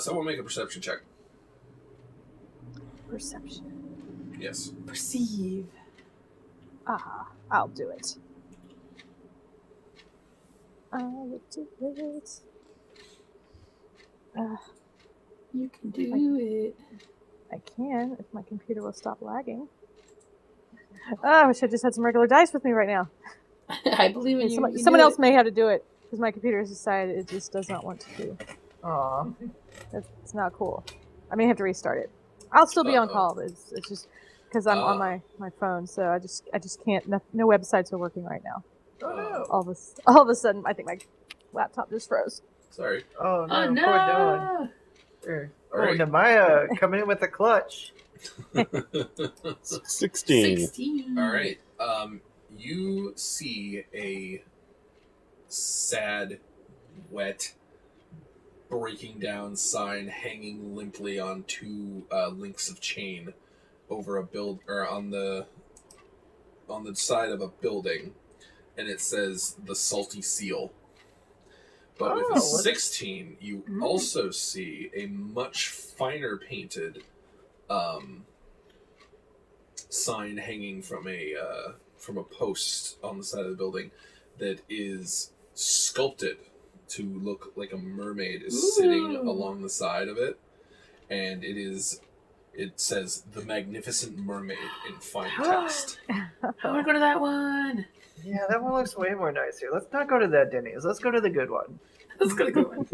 Someone make a perception check. Perception. Yes. Perceive. I'll do it. I will do it. You can do it. I can if my computer will stop lagging. I wish I just had some regular dice with me right now. I believe in you. Someone else may have to do it because my computer has decided it just does not want to do. Aw. It's not cool. I may have to restart it. I'll still be on Uh-oh. call. But it's just because I'm on my phone, so I just can't. No websites are working right now. Oh no. All of a sudden, I think my laptop just froze. Sorry. Oh no, Oh poor no! Dawn. Sure. All right. Nemaya coming in with a clutch. 16. 16. All right. You see a sad, wet, breaking down sign hanging limply on two links of chain over on the side of a building, and it says the Salty Seal. But with a Oh. 16, you also see a much finer painted sign hanging from a post on the side of the building that is sculpted to look like a mermaid is sitting along the side of it, and it says the Magnificent Mermaid in fine text. I want to go to that one. Yeah, that one looks way more nicer. Let's not go to that Denny's. Let's go to the good one. Let's go to the one.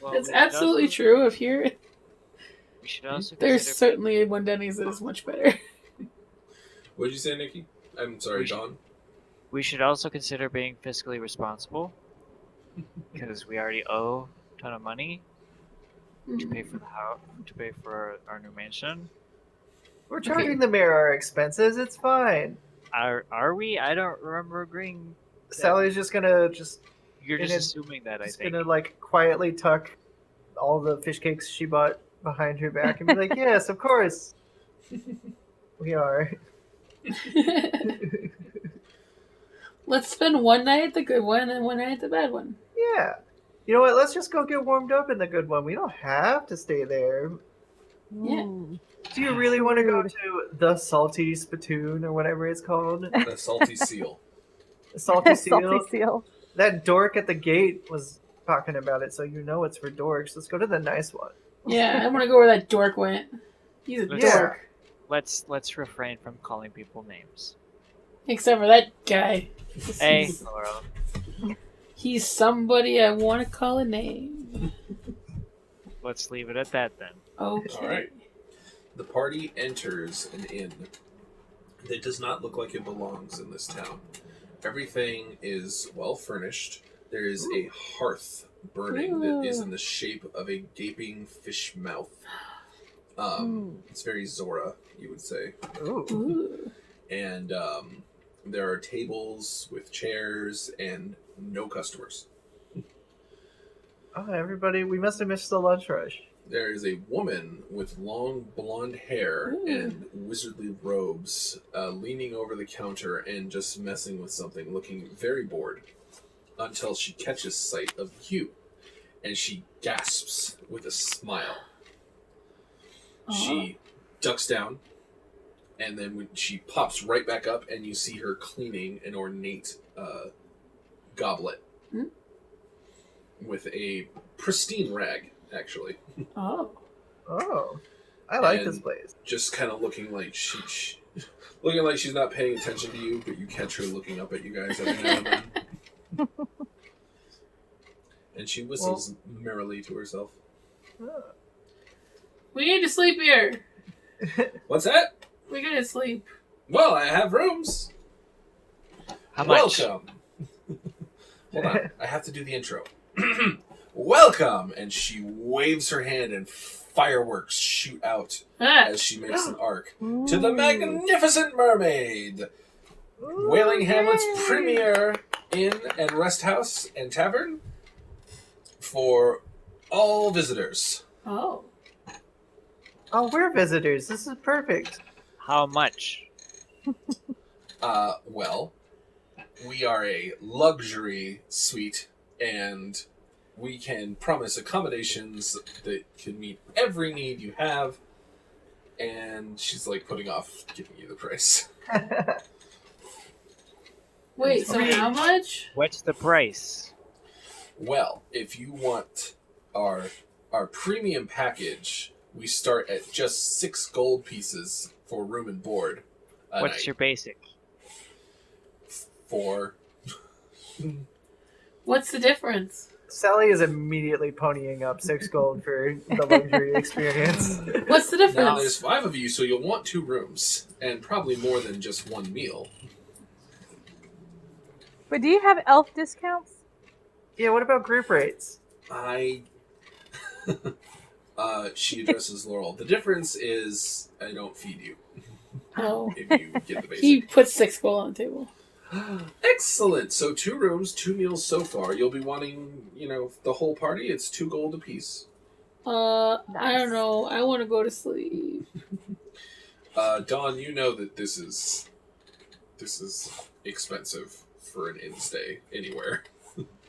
Well, It's we should absolutely also- true. If here, We should also there's consider certainly one Denny's that is much better. What did you say, Nikki? I'm sorry, We should- Dawn. We should also consider being fiscally responsible because we already owe a ton of money to pay for the house, to pay for our new mansion. We're charging the mayor our expenses. It's fine. Are we? I don't remember agreeing. Sally's just gonna You're And just it- assuming that, I just think. gonna like quietly tuck all the fish cakes she bought behind her back and be like, "Yes, of course, we are." Let's spend one night at the good one and one night at the bad one. Yeah. You know what? Let's just go get warmed up in the good one. We don't have to stay there. Yeah. Mm. Do you really want to go to the Salty Spittoon or whatever it's called? The Salty Seal. The Salty Seal? Salty seal. That dork at the gate was talking about it, so you know it's for dorks. Let's go to the nice one. Yeah, I want to go where that dork went. He's a Yeah. dork. Let's refrain from calling people names. Except for that guy. Hey, Laura. He's somebody I want to call a name. Let's leave it at that then. Okay. All right. The party enters an inn that does not look like it belongs in this town. Everything is well furnished. There is a hearth burning that is in the shape of a gaping fish mouth. It's very Zora, you would say. Ooh. Ooh. And there are tables with chairs and no customers. Oh, everybody, we must have missed the lunch rush. There is a woman with long blonde hair and wizardly robes leaning over the counter and just messing with something, looking very bored, until she catches sight of you, and she gasps with a smile. She ducks down, and then when she pops right back up, and you see her cleaning an ornate goblet with a pristine rag actually. Oh. Oh, I like And this place. Just kind of looking like looking like she's not paying attention to you, but you catch her looking up at you guys every now and then. And she whistles merrily to herself. We need to sleep here. What's that? We gotta sleep. Well, I have rooms. How much? Welcome. Hold on, I have to do the intro. Welcome, and she waves her hand, and fireworks shoot out as she makes an arc to the Magnificent Mermaid, Whaling Hamlet's premier inn and rest house and tavern for all visitors. Oh. Oh, we're visitors. This is perfect. How much? Well, we are a luxury suite, and we can promise accommodations that can meet every need you have. And she's like putting off giving you the price. Wait, so how much? What's the price? Well, if you want our premium package, we start at just 6 gold pieces for room and board. What's your basic? 4. What's the difference? Sally is immediately ponying up 6 gold for the luxury experience. What's the Now difference? there's 5 of you, so you'll want 2 rooms, and probably more than just 1 meal. But do you have elf discounts? Yeah, what about group rates? She addresses Laurel. The difference is I don't feed you Oh. if you get the basic. He puts 6 gold on the table. Excellent. So 2 rooms, 2 meals so far. You'll be wanting, the whole party. It's 2 gold apiece. I don't know. I want to go to sleep. Dawn, you know that this is expensive for an inn stay anywhere.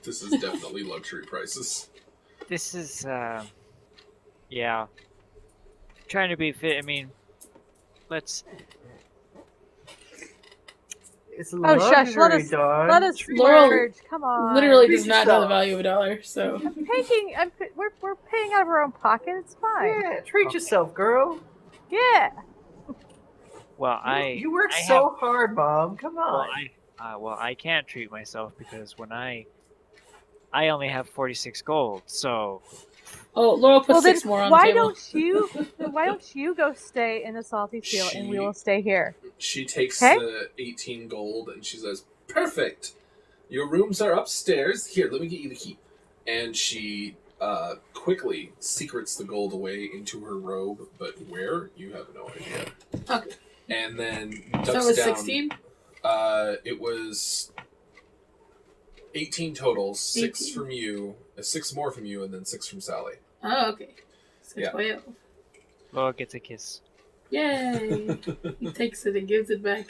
This is definitely luxury prices. This is, yeah. Trying to be fit. I mean, let's. It's Oh, luxury, shush! Dawn. Let us Laurel merge. Come on. Literally Treat does not know the yourself. value of a dollar, so. We're paying out of our own pocket. It's fine. Yeah, treat yourself, girl. Yeah. Well, You work I so hard, Mom. Come on. Well, I can't treat myself because when I only have 46 gold, so. Oh, Laurel puts Well, then 6 more on the why table. don't you go stay in the salty seal and we will stay here? She takes Okay. the 18 gold and she says, "Perfect. Your rooms are upstairs. Here, let me get you the key." And she quickly secrets the gold away into her robe, but where, you have no idea. Okay. And then So ducks it was down. 16? It was 18 total. 6 18. from you, 6 more from you, and then 6 from Sally. Oh, okay. So Yeah. 12. Laurel gets a kiss. Yay! He takes it and gives it back.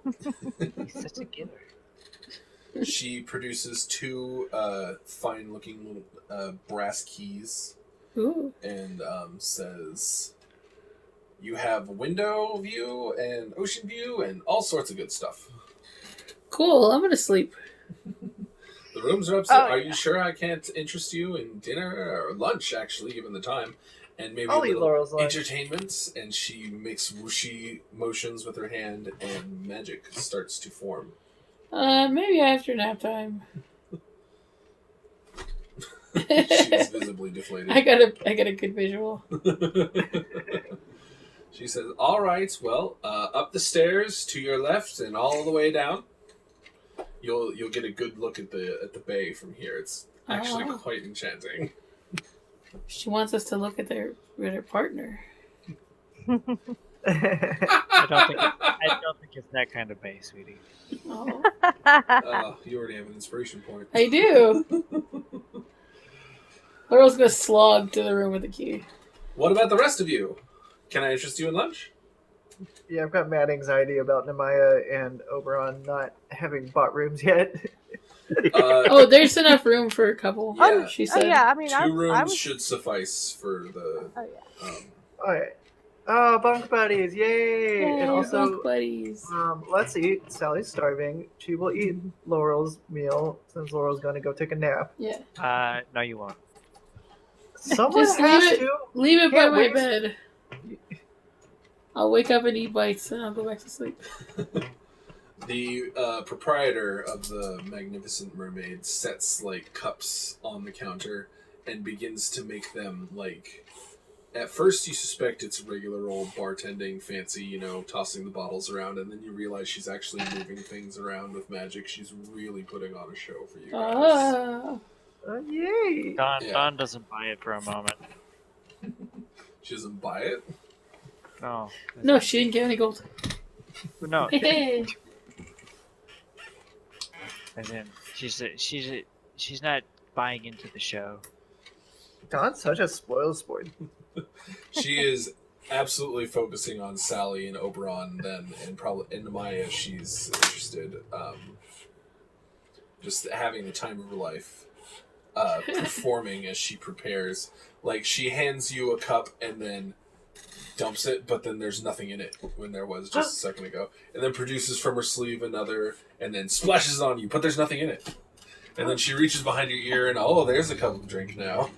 He's such a giver. She produces 2 fine-looking brass keys Ooh. and says, "You have window view and ocean view and all sorts of good stuff. Cool, I'm gonna sleep. The rooms are upstairs. Oh, Are you sure I can't interest you in dinner or lunch, actually, given the time? And maybe I'll a eat little Laurel's lunch. entertainment?" And she makes whooshy motions with her hand, and magic starts to form. Maybe after nap time. She's visibly deflated. I got a good visual. She says, "All right, well, up the stairs to your left and all the way down. You'll get a good look at the bay from here. It's actually Oh. quite enchanting." She wants us to look at their partner. I don't think it's that kind of bay, sweetie. Oh, You already have an inspiration point. I do. Laurel's gonna slog to the room with the key. What about the rest of you? Can I interest you in lunch? Yeah, I've got mad anxiety about Nemaya and Oberon not having bought rooms yet. Oh, there's enough room for a couple. Yeah. She Oh said. yeah, I mean, 2 I rooms was. should suffice for the. Oh yeah. Alright. Oh, bunk buddies, yay! Yay, And also, bunk buddies. let's eat. Sally's starving. She will eat Laurel's meal since Laurel's going to go take a nap. Yeah. No, you won't. Someone Just has to. leave it by Can't my waste- bed. I'll wake up and eat bites, and I'll go back to sleep. The proprietor of the Magnificent Mermaid sets like cups on the counter and begins to make them like. At first, you suspect it's regular old bartending, fancy, tossing the bottles around, and then you realize she's actually moving things around with magic. She's really putting on a show for you guys. Ah. Yay! Don doesn't buy it for a moment. She doesn't buy it. No. No, she didn't get any gold. No. Hey. As in, she's not buying into the show. Don's such a spoiled sport. She is absolutely focusing on Sally and Oberon then, and probably in Maya she's interested. Just having the time of her life. Performing as she prepares. Like, she hands you a cup and then dumps it, but then there's nothing in it when there was just a second ago. And then produces from her sleeve another, and then splashes it on you, but there's nothing in it. And then she reaches behind your ear and, there's a cup of drink now.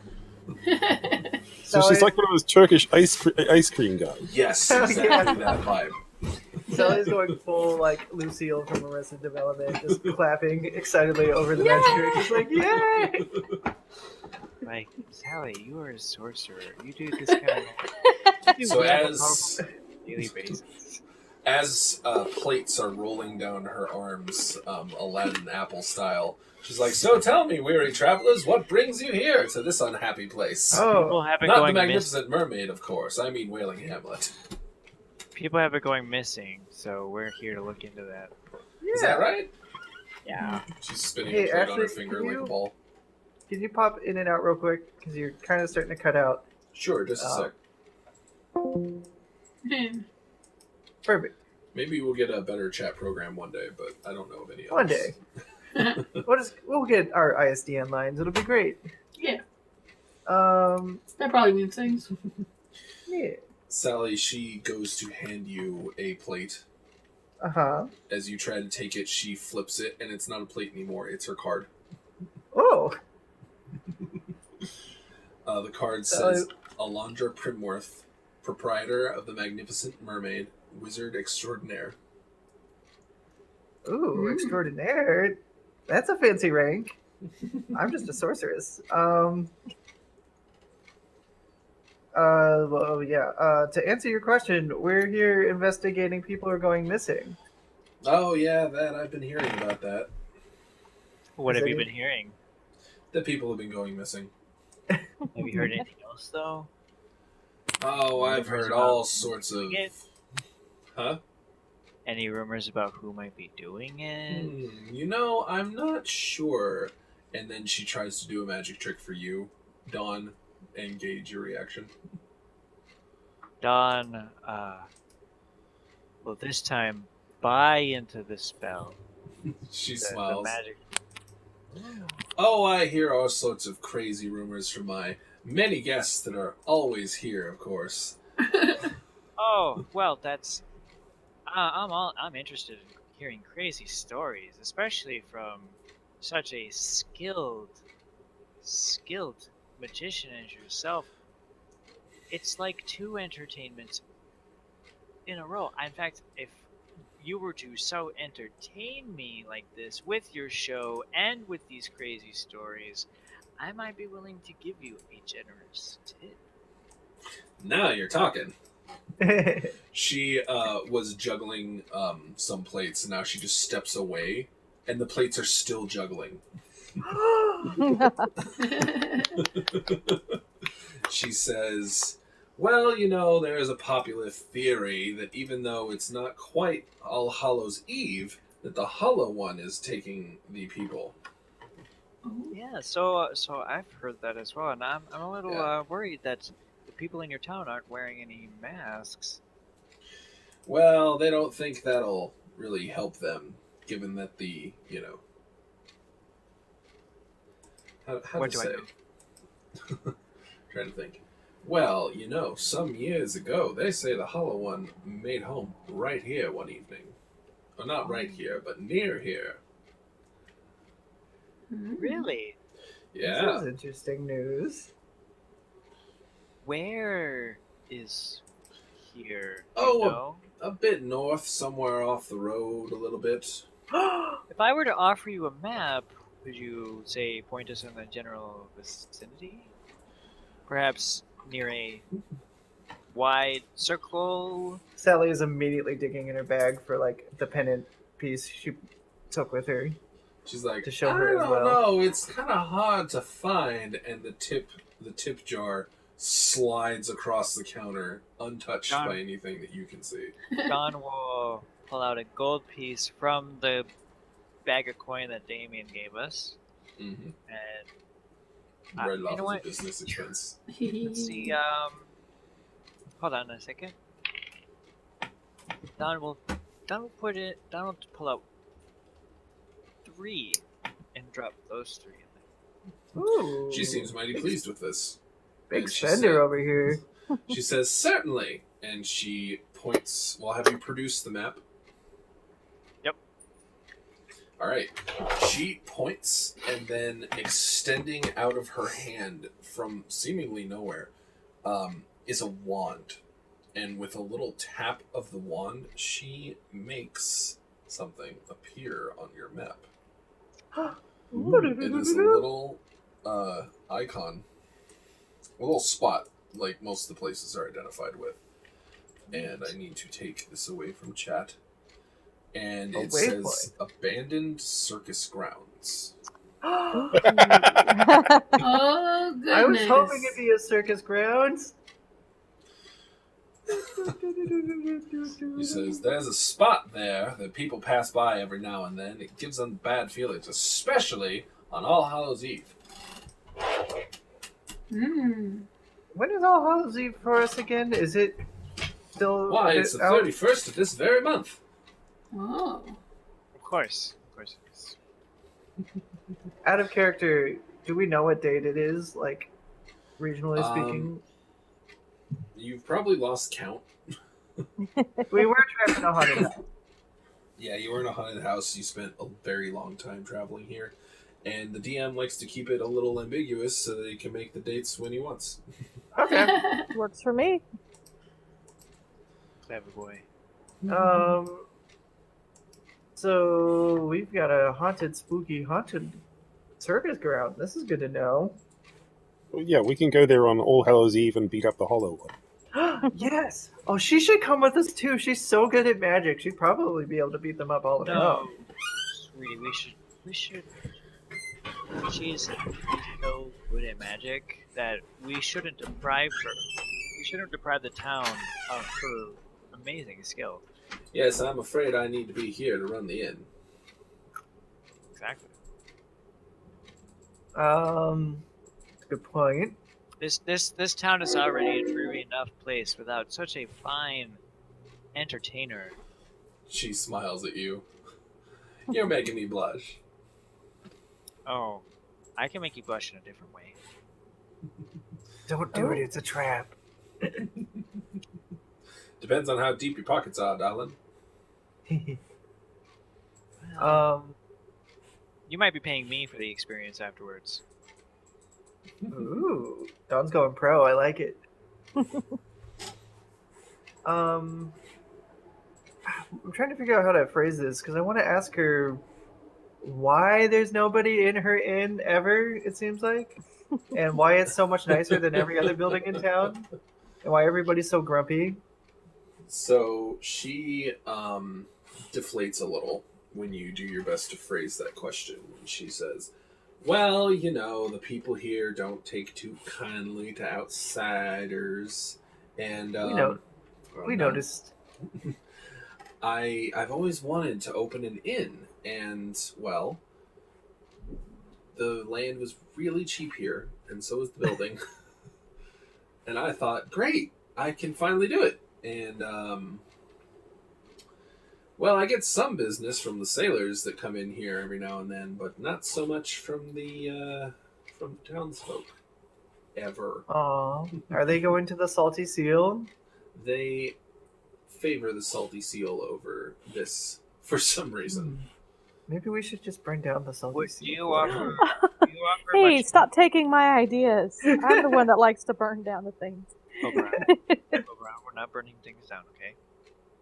So she's like one of those Turkish ice cream guys. Yes, exactly that vibe. Sally's going full like Lucille from Arrested Development, just clapping excitedly over the magic drink. She's like, "Yay!" Like, Sally, you are a sorcerer. You do this kind of So as daily basis. As plates are rolling down her arms, Aladdin apple style, she's like, "So tell me, weary travelers, what brings you here to this unhappy place? People have it Not the going Magnificent Mermaid, of course. I mean Wailing Hamlet. People have it going missing, so we're here to look into that. Is that right?" Yeah. She's spinning Hey, a plate on her Ashley, finger can like you- a ball. Can you pop in and out real quick? Because you're kind of starting to cut out. Sure, just a sec. Perfect. Maybe we'll get a better chat program one day, but I don't know of any others. One day. We'll get our ISDN lines. It'll be great. Yeah. That probably means things. Yeah. Sally, she goes to hand you a plate. Uh-huh. As you try to take it, she flips it, and it's not a plate anymore. It's her card. Oh. The card says, Alondra Primworth, proprietor of the Magnificent Mermaid, wizard extraordinaire. Ooh, extraordinaire. That's a fancy rank. I'm just a sorceress. Well, yeah. To answer your question, we're here investigating people who are going missing. Oh, yeah, that. I've been hearing about that. What Is have you any- been hearing? That people have been going missing. Have you heard anything else, though? Oh, I've heard all sorts of... It? Huh? Any rumors about who might be doing it? I'm not sure. And then she tries to do a magic trick for you, Dawn, and gauge your reaction. Dawn, well, this time, buy into the spell. She The smiles. magic. Oh, I hear all sorts of crazy rumors from my many guests that are always here, of course. Oh, well, that's. I'm interested in hearing crazy stories, especially from such a skilled magician as yourself. It's like 2 entertainments in a row. In fact, if you were to so entertain me like this with your show and with these crazy stories, I might be willing to give you a generous tip. Now you're talking. She was juggling some plates, and now she just steps away, and the plates are still juggling. She says, well, there is a popular theory that even though it's not quite All Hallows Eve, that the Hollow One is taking the people. Yeah, so I've heard that as well, and I'm a little worried that the people in your town aren't wearing any masks. Well, they don't think that'll really help them, given that the, How What to do I say? do? Trying to think. Well, some years ago, they say the Hollow One made home right here one evening. Well, not right here, but near here. Really? This Yeah. is interesting news. Where is here? Oh, You know? a bit north, somewhere off the road, a little bit. If I were to offer you a map, would you say point us in the general vicinity? Perhaps near a wide circle? Sally is immediately digging in her bag for like the pennant piece she took with her. She's like, To show I her as don't well. know, it's kind of hard to find. And the tip jar slides across the counter, untouched John. by anything that you can see. Don will pull out a gold piece from the bag of coin that Damien gave us, Mm-hmm. and Right you off know as a what? business expense. let's see. Hold on a second. Don will put it. Don will pull out 3 and drop those 3 in there. Ooh. She seems mighty pleased with this. Big And she spender said- over here. She says, certainly. And she points. Well, have you produced the map? Yep. All right. She points, and then extending out of her hand from seemingly nowhere is a wand. And with a little tap of the wand, she makes something appear on your map. It is a little icon, a little spot, like most of the places are identified with. And I need to take this away from chat. And it says abandoned circus grounds. Oh goodness! I was hoping it'd be a circus grounds. He says, there's a spot there that people pass by every now and then. It gives them bad feelings, especially on All Hallows Eve. Mm. When is All Hallows Eve for us again? Is it still? Why, it's the 31st of this very month. Oh. Of course it is. Out of character, do we know what date it is? Like, regionally speaking, You've probably lost count. we were trapped in a haunted house. Yeah, you were in a haunted house. You spent a very long time traveling here. And the DM likes to keep it a little ambiguous so that he can make the dates when he wants. Okay. Works for me. Clever boy. So we've got a haunted circus ground. This is good to know. Well, yeah, we can go there on All Hallows Eve and beat up the Hollow One. Yes. Oh, she should come with us too. She's so good at magic. She'd probably be able to beat them up all on her own. Sweetie, we should. She's so good at magic that we shouldn't deprive her. We shouldn't deprive the town of her amazing skill. Yes, I'm afraid I need to be here to run the inn. Exactly. Good point. This town is already a dreary enough place without such a fine entertainer. She smiles at you. You're making me blush. Oh, I can make you blush in a different way. Don't do it. It's a trap. Depends on how deep your pockets are, darling. You might be paying me for the experience afterwards. Ooh, Dawn's going pro. I like it. I'm trying to figure out how to phrase this because I want to ask her why there's nobody in her inn ever. It seems like, and why it's so much nicer than every other building in town, and why everybody's so grumpy. So she deflates a little when you do your best to phrase that question. She says, well, you know, the people here don't take too kindly to outsiders. And we noticed. I've always wanted to open an inn, and, well, the land was really cheap here, and so was the building. And I thought, great, I can finally do it. And, well, I get some business from the sailors that come in here every now and then, but not so much from the townsfolk. Ever. Aw, are they going to the Salty Seal? They favor the Salty Seal over this for some reason. Maybe we should just burn down the Salty Would Seal. you offer offer Hey, much stop taking my ideas. I'm the one that likes to burn down the things. Oberon, we're not burning things down, okay?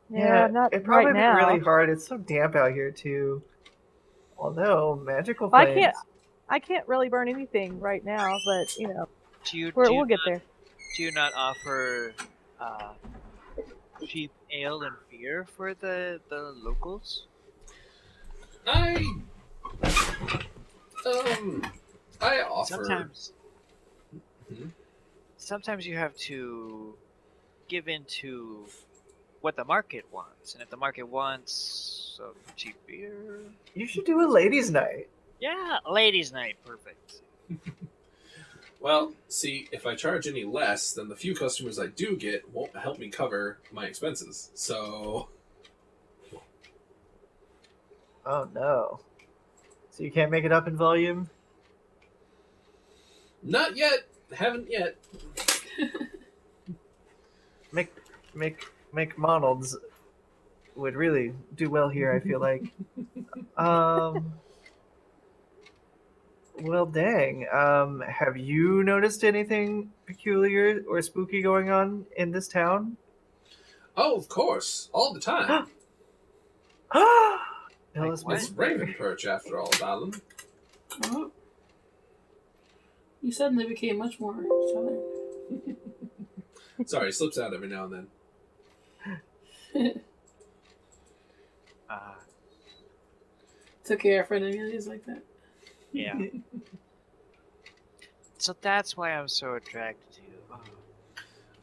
Yeah, not it'd probably right be now. really hard. It's so damp out here too. Although magical Well, flames. I can't really burn anything right now, but Do we'll get there. Do you not offer cheap ale and beer for the locals? I offer. Sometimes you have to give in to what the market wants, and if the market wants some cheap beer, You should do a ladies' night. yeah, ladies' night, perfect. Well, see, if I charge any less, then the few customers I do get won't help me cover my expenses. So, Oh no. So you can't make it up in volume? not yet. Haven't yet. McDonald's would really do well here, I feel like. Well, dang. Have you noticed anything peculiar or spooky going on in this town? Oh, of course, all the time. Tell us It's Raven Perch, after all, darling. Oh. You suddenly became much more southern. Sorry, slips out every now and then. It's okay, our friend Amelia's like that. Yeah. So that's why I'm so attracted to you.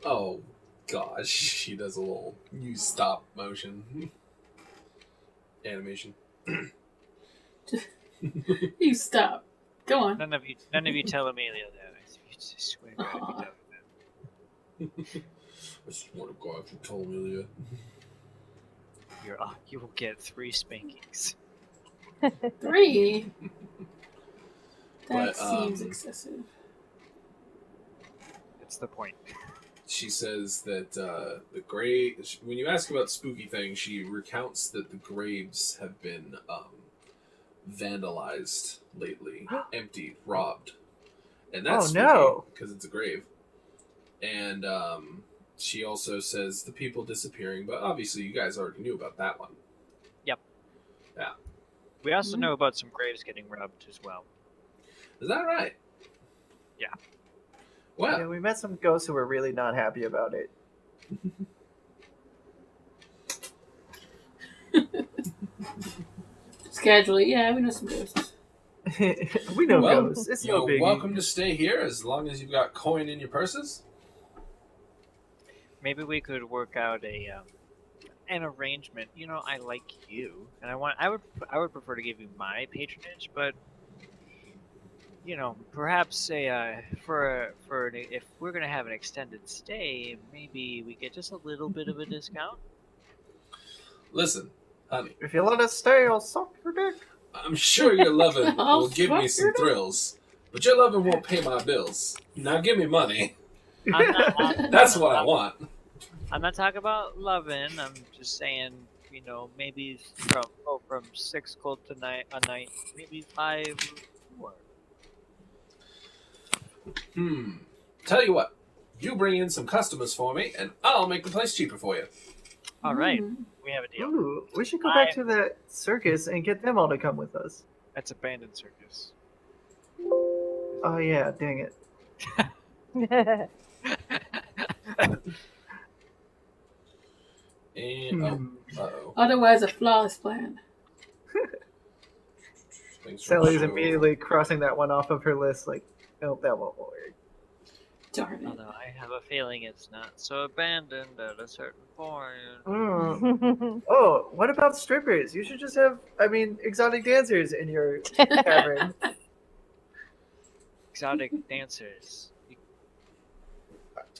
Oh, gosh. She does a little use stop motion. Animation. You stop. Go on. None of you tell Amelia that. I swear to God, if you tell her that. I swear to God, if you tell Amelia. You will get 3 spankings. 3? That But, seems excessive. That's the point. She says that the grave. When you ask about spooky things, she recounts that the graves have been vandalized lately, emptied, robbed, and that's no, because it's a grave. And she also says the people disappearing, but obviously you guys already knew about that one. Yep. Yeah. We also know about some graves getting robbed as well. Is that right? Yeah. Well, yeah, we met some ghosts who were really not happy about it. Just casually, yeah, we know some ghosts. We know well, ghosts. It's you're no biggie. welcome to stay here as long as you've got coin in your purses. Maybe we could work out an arrangement. You know, I like you, and I would prefer to give you my patronage, but you know, perhaps if we're gonna have an extended stay, maybe we get just a little bit of a discount. Listen, honey, If you let us stay, I'll suck your dick. I'm sure your lovin' I'll will give me fuck some your dick. thrills, but your lovin' won't pay my bills. Now give me money. I'm That's what I want. I'm not talking about loving. I'm just saying, you know, maybe from 6 gold a night, maybe 5 more. Tell you what, you bring in some customers for me, and I'll make the place cheaper for you. All right, Mm. we have a deal. Ooh, we should go back to that circus and get them all to come with us. That's abandoned circus. Oh yeah, dang it. And uh-oh. Otherwise, a flawless plan. Thanks for Sally's the show. immediately crossing that one off of her list, like, nope, that won't work. Darn it. Although I have a feeling it's not so abandoned at a certain point. Oh, what about strippers? You should just have, exotic dancers in your tavern. Exotic dancers.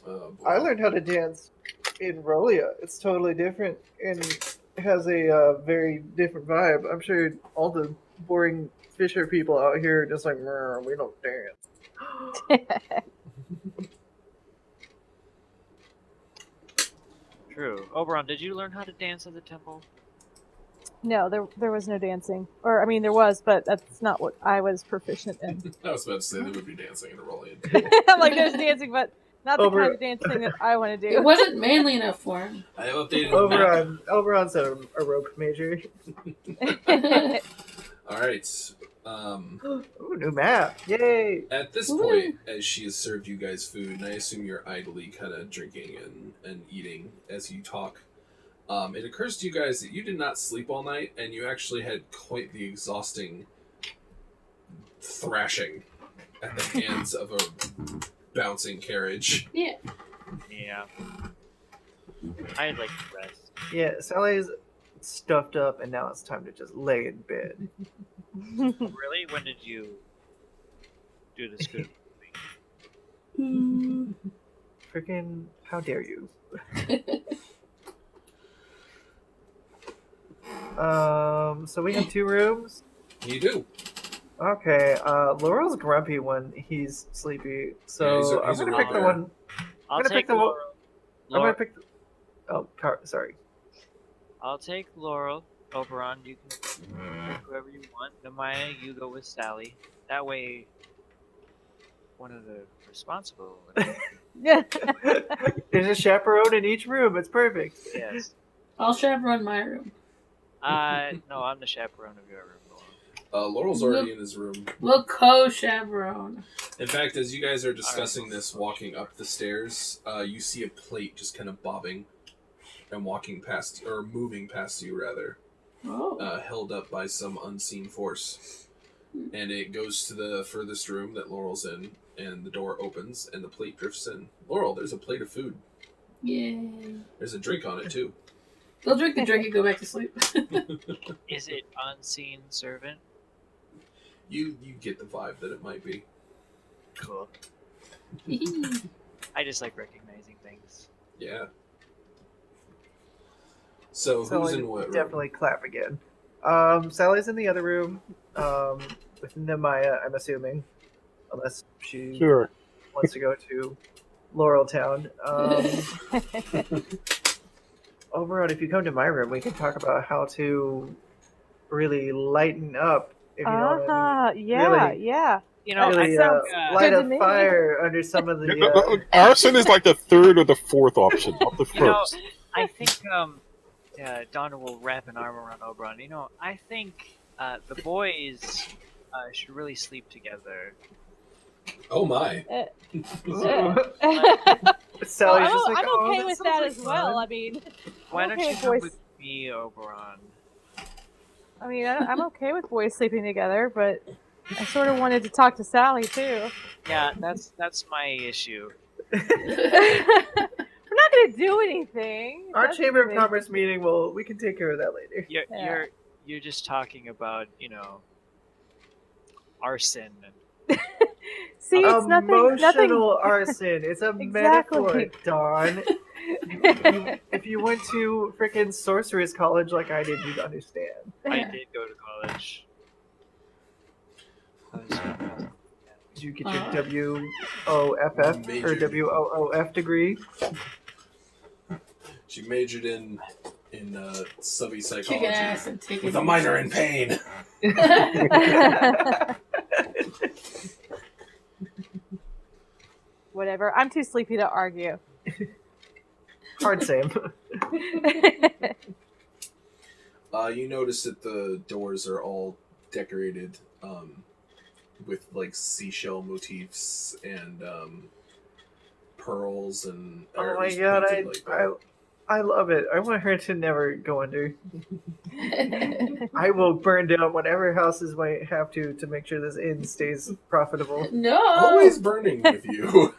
Oh, boy. I learned how to dance in Rolia. It's totally different and has a very different vibe. I'm sure all the boring Fisher people out here are just like, we don't dance. True. Oberon, did you learn how to dance at the temple? No, there was no dancing. Or, I mean, there was, but that's not what I was proficient in. I was about to say there would be dancing in a rolling. I'm like, there's dancing, but not the kind of dancing that I want to do. It wasn't manly enough for him. I have updated the map. Oberon's a rope major. All right. Ooh, new map! Yay! At this point, as she has served you guys food, and I assume you're idly kind of drinking and eating as you talk, it occurs to you guys that you did not sleep all night, and you actually had quite the exhausting thrashing at the hands of a bouncing carriage. Yeah. Yeah. I'd like to rest. Yeah, Sally's stuffed up, and now it's time to just lay in bed. Really? When did you do this good? Freaking, how dare you? So we have 2 rooms? You do. Okay, Laurel's grumpy when he's sleepy, so Yeah, he's a I'm gonna pick the bear. one. I'll gonna take pick the Laurel. I'm gonna pick the... Oh, sorry. I'll take Laurel. Oberon, you can pick whoever you want. Namaya, you go with Sally. That way, one of the responsible. Yeah. There's a chaperone in each room. It's perfect. Yes. I'll chaperone my room. No, I'm the chaperone of your room. Laurel's already in his room. We'll co-chaperone. In fact, as you guys are discussing this, walking up the stairs, you see a plate just kind of bobbing and walking past, or moving past you, rather. Oh. Held up by some unseen force. And it goes to the furthest room that Laurel's in, and the door opens, and the plate drifts in. Laurel, there's a plate of food. Yay. There's a drink on it, too. They'll drink the drink and go back to sleep. Is it unseen servant? You get the vibe that it might be. Cool. I just like recognizing things. Yeah. So who's in what room? Definitely clap again. Sally's in the other room, with Namaya, I'm assuming, unless she Sure. wants to go to Laurel Town. Overall, if you come to my room, we can talk about how to really lighten up. If you know what I mean. Yeah, Really, yeah. You know, really I sounds think, light good a to me. fire under some of the. Arson is like the 3rd or the 4th option, not the 1st. you know, I think Donna will wrap an arm around Oberon. You know, I think the boys should really sleep together. Oh my. Sally's just like, I'm oh, okay that with sounds that like as well. fun." I mean, Why I'm don't okay you with come boys. with me, Oberon? I mean, I'm okay with boys sleeping together, but I sort of wanted to talk to Sally too. Yeah, that's my issue. We're not gonna do anything. Our That's Chamber of the Commerce meeting, we can take care of that later. You're just talking about, you know, arson and See, it's nothing. Emotional arson. It's a Exactly. metaphor, Dawn. If you went to freaking sorceress college like I did, you'd understand. I did go to college. Did you get your WOFF or WOOF degree? She majored in subby Kick psychology ass and take with it. a minor in pain. Whatever. I'm too sleepy to argue. Hard same. You notice that the doors are all decorated with like seashell motifs and pearls and. Oh my god, I love it. I want her to never go under. I will burn down whatever houses might have to make sure this inn stays profitable. No. Always burning with you.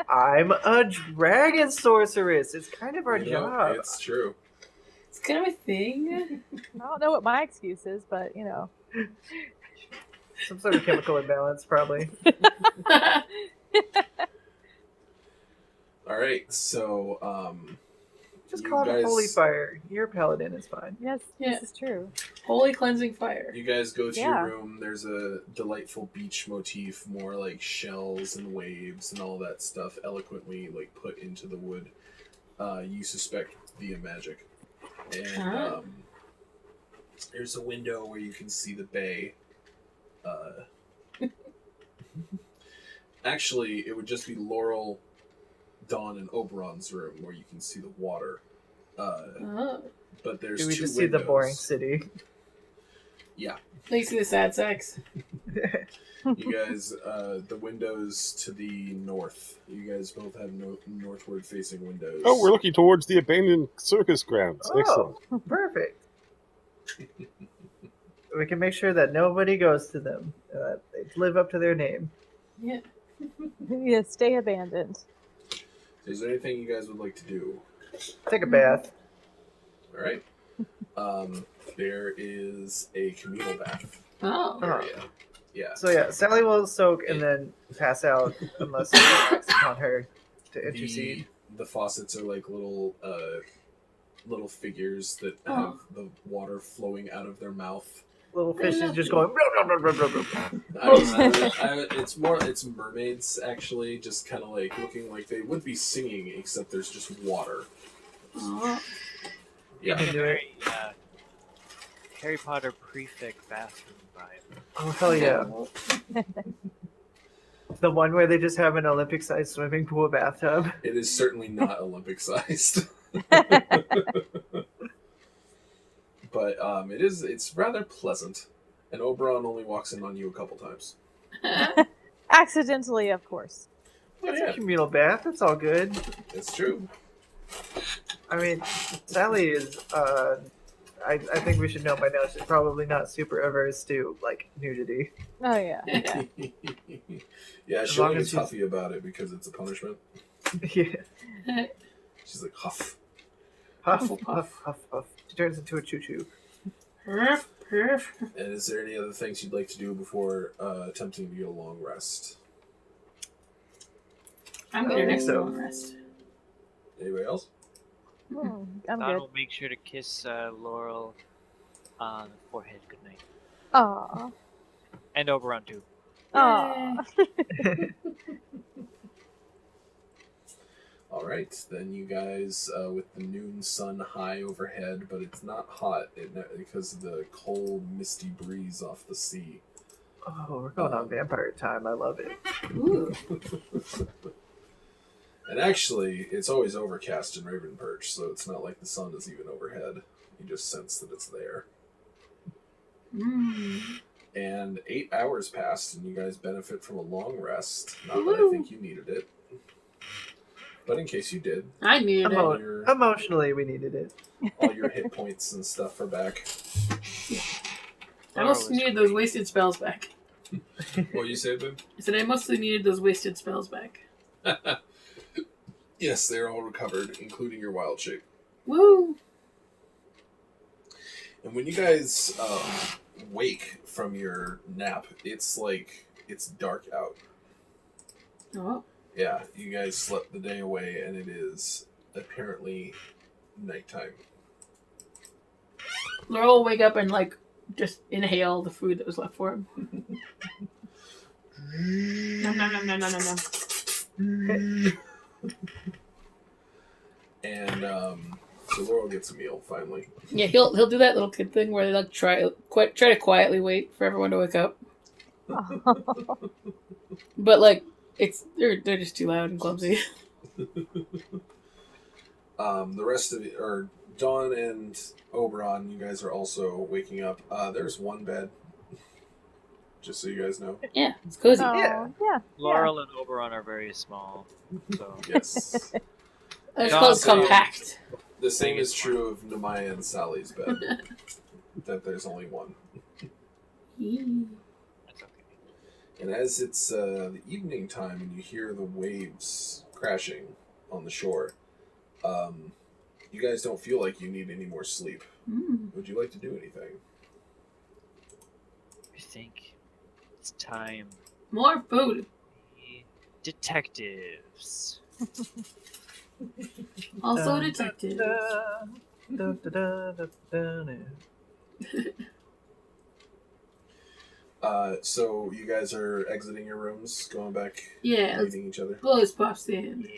I'm a dragon sorceress. It's kind of our You know, job. it's true. It's kind of a thing. I don't know what my excuse is, but you know. Some sort of chemical imbalance, probably. All right, so Just you call it guys- a holy fire. You're a paladin, it's fine. Yes, Yeah. this is true. Holy cleansing fire. you guys go to Yeah. your room. There's a delightful beach motif, more like shells and waves and all that stuff, eloquently like put into the wood. You suspect via magic, and There's a window where you can see the bay. Actually, it would just be Laurel, Dawn, and Oberon's room where you can see the water. But there's we two just windows. see the boring city? Yeah. They see the sad sex. You guys, the windows to the north. You guys both have northward facing windows. Oh, we're looking towards the abandoned circus grounds. Excellent. Perfect. We can make sure that nobody goes to them. They live up to their name. Yeah. Yeah, stay abandoned. Is there anything you guys would like to do? Take a bath. All right. There is a communal bath Oh. area. Yeah. So yeah, Sally will soak and then pass out unless it acts upon her to intercede. The faucets are like little figures that have the water flowing out of their mouth. Little fishes just going. Blah, blah, blah, blah, blah, blah. It's mermaids actually, just kind of like looking like they would be singing, except there's just water. Oh. Yeah. can do it. Very, Harry Potter prefect bathroom vibe. Oh hell yeah! The one where they just have an Olympic-sized swimming pool bathtub. It is certainly not Olympic sized. But it's rather pleasant. And Oberon only walks in on you a couple times. Accidentally, of course. It's a communal bath. It's all good. It's true. I mean, Sally is. I think we should know by now. She's probably not super averse to like nudity. Oh yeah. Yeah, As she'll long get as she's- huffy about it because it's a punishment. Yeah. She's like, huff. Huff, huff, huff, huff. She turns into a choo-choo. And is there any other things you'd like to do before attempting to get a long rest? I'm gonna next long rest. Anybody else? I'm Don good. will make sure to kiss Laurel on the forehead goodnight. Aw. And Oberon too. Aw. All right, then you guys, with the noon sun high overhead, but it's not hot because of the cold, misty breeze off the sea. Oh, we're going on vampire time. I love it. Ooh. And actually, it's always overcast in Raven Perch, so it's not like the sun is even overhead. You just sense that it's there. Mm. And 8 hours passed, and you guys benefit from a long rest. Not that I think you needed it. But in case you did, I needed Emo- it. Emotionally, we needed it. all your hit points and stuff are back. I mostly needed those wasted spells back. What you say, Ben? I said I mostly needed those wasted spells back. Yes, they're all recovered, including your wild shape. Woo! And when you guys wake from your nap, it's dark out. Oh. Yeah, you guys slept the day away, and it is apparently nighttime. Laurel will wake up and just inhale the food that was left for him. Nom nom nom nom nom nom nom. And so Laurel gets a meal finally. Yeah, he'll do that little kid thing where they try to quietly wait for everyone to wake up. But they're just too loud and clumsy. The rest of it, or Dawn and Oberon, you guys are also waking up. There's one bed, just so you guys know. Yeah, it's cozy. Oh, yeah. Laurel and Oberon are very small, so Yes. It's No, called so- compact. The same is true of Nemaya and Sally's bed. That there's only one. that's okay. And as it's the evening time and you hear the waves crashing on the shore, you guys don't feel like you need any more sleep. Mm. Would you like to do anything? I think it's time More food. to be detectives. Also detectives. So you guys are exiting your rooms, going back, Yeah, let's meeting each other. blow his pops in.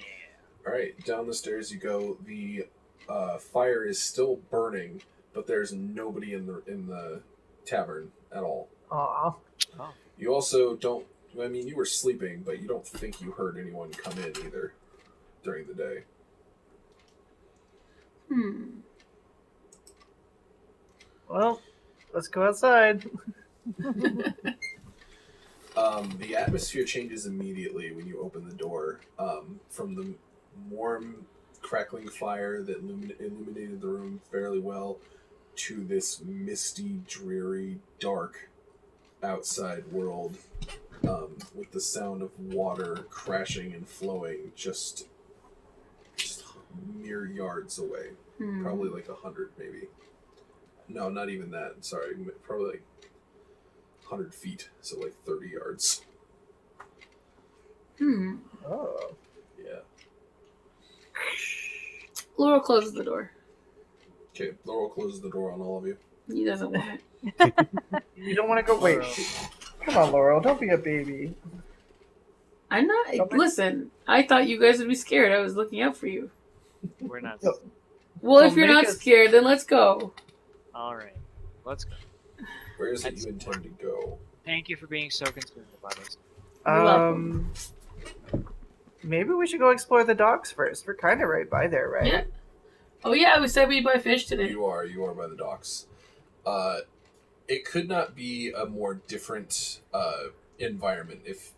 All right, down the stairs you go. The fire is still burning, but there's nobody in the tavern at all. Aw. Oh. You also don't. I mean, you were sleeping, but you don't think you heard anyone come in either during the day. Well, let's go outside. The atmosphere changes immediately when you open the door. From the warm, crackling fire that illuminated the room fairly well to this misty, dreary, dark outside world with the sound of water crashing and flowing just mere yards away. Probably like 100 maybe. No, not even that. Sorry, probably like 100 feet, so like 30 yards. Oh. Yeah. Laurel closes the door. Okay, Laurel closes the door on all of you. He doesn't want it. You don't want to go. Wait. Come on, Laurel. Don't be a baby. I'm not. Listen, I thought you guys would be scared. I was looking out for you. We're not. No. Well, Don't if you're make not us- scared, then let's go. All right, let's go. Where is it you intend to go? Thank you for being so concerned about us. You're welcome. Maybe we should go explore the docks first. We're kind of right by there, right? Yeah. Oh yeah, we said we'd buy fish today. You are by the docks. It could not be a more different environment if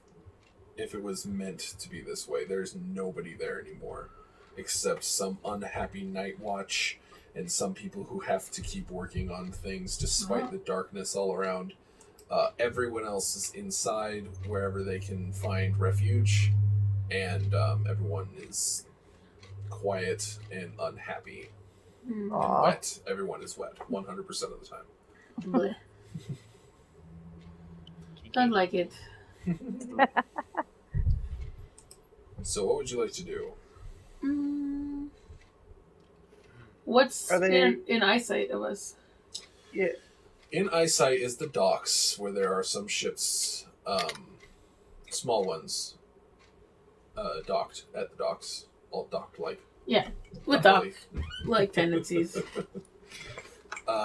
it was meant to be this way. There's nobody there anymore, except some unhappy night watch and some people who have to keep working on things despite the darkness all around. Everyone else is inside wherever they can find refuge, and everyone is quiet and unhappy and Aw. wet. Everyone is wet 100% of the time. Blech. Don't like it. So what would you like to do? What's Are they- in eyesight of us? Yeah. In eyesight is the docks, where there are some ships, small ones, docked at the docks, all docked like. With dock like tendencies.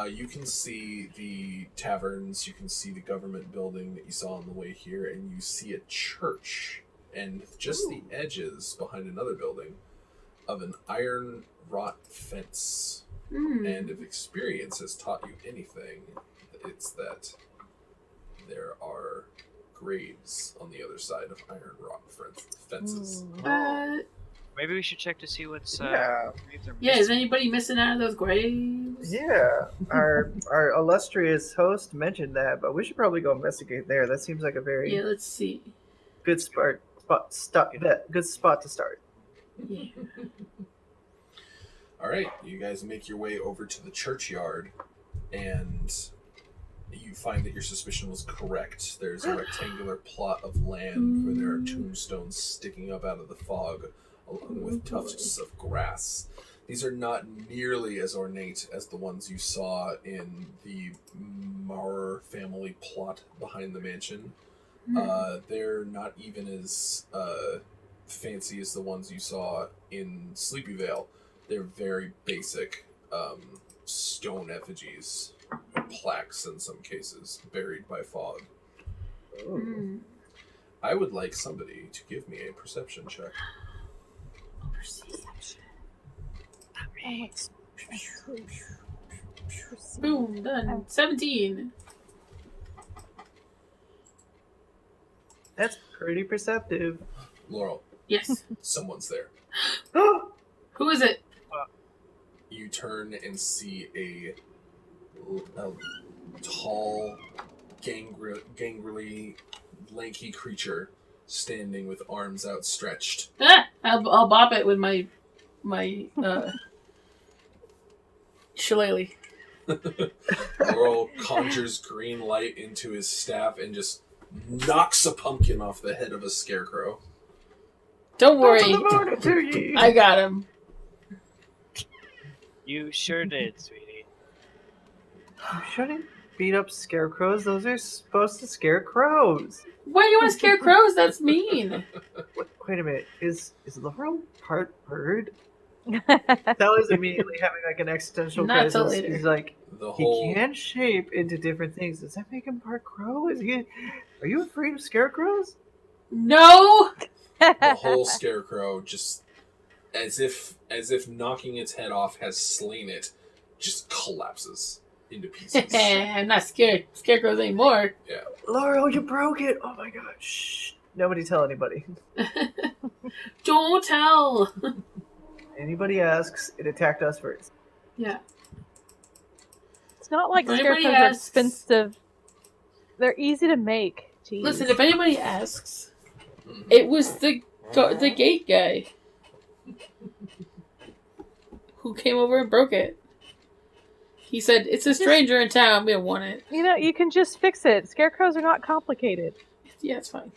You can see the taverns, you can see the government building that you saw on the way here, and you see a church, and just the edges behind another building of an iron wrought fence. And if experience has taught you anything, it's that there are graves on the other side of iron wrought fences. Maybe we should check to see what's. Yeah. graves are Yeah, is missing. anybody missing out of those graves? Yeah. Our illustrious host mentioned that, but we should probably go investigate there. That seems like a very Yeah, let's see. good spot to start. Yeah. All right, you guys make your way over to the churchyard, and you find that your suspicion was correct. There's a rectangular plot of land where there are tombstones sticking up out of the fog, along with tufts of grass. These are not nearly as ornate as the ones you saw in the Maurer family plot behind the mansion. They're not even as fancy as the ones you saw in Sleepy Vale. They're very basic stone effigies, plaques in some cases, buried by fog. I would like somebody to give me a perception check. Boom, done. 17. That's pretty perceptive. Laurel, Yes. someone's there. Who is it? You turn and see a tall, gangrely, lanky creature standing with arms outstretched. Ah! I'll bop it with my shillelagh. Laurel conjures green light into his staff and just knocks a pumpkin off the head of a scarecrow. Don't worry. I got him. You sure did, sweetie. You shouldn't beat up scarecrows. Those are supposed to scare crows. Why do you want to scare crows? That's mean. Wait a minute. Is Laurel part bird? Sally's immediately having like an existential Not till crisis. later. He's like, The he whole can shape into different things. Does that make him part crow? Are you afraid of scarecrows? No! the whole scarecrow just as if knocking its head off has slain it, just collapses into pieces. I'm not scared scarecrows anymore. Laurel, you broke it! Oh my god! Shh! Nobody tell anybody. Don't tell. Anybody asks, it attacked us first. Yeah. It's not like If anybody scarecrows are asks- expensive. They're easy to make. Jeez. Listen, if anybody asks, it was the gate guy who came over and broke it. He said, "It's a stranger in town. We don't want it." You know, you can just fix it. Scarecrows are not complicated. Yeah, it's fine.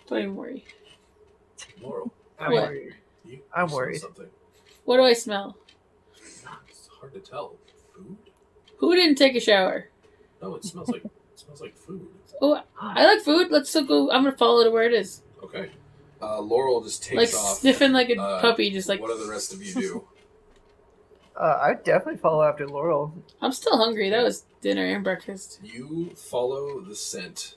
Don't even worry. Laurel, I'm What? worried. you I'm smell worried. Something. What do I smell? It's hard to tell. Food? Who didn't take a shower? No, it smells like food. Oh, I like food. Let's still go. I'm gonna follow to where it is. Okay. Laurel just takes Like off. sniffing like a puppy, just like. What do the rest of you do? I'd definitely follow after Laurel. I'm still hungry. That was dinner and breakfast. You follow the scent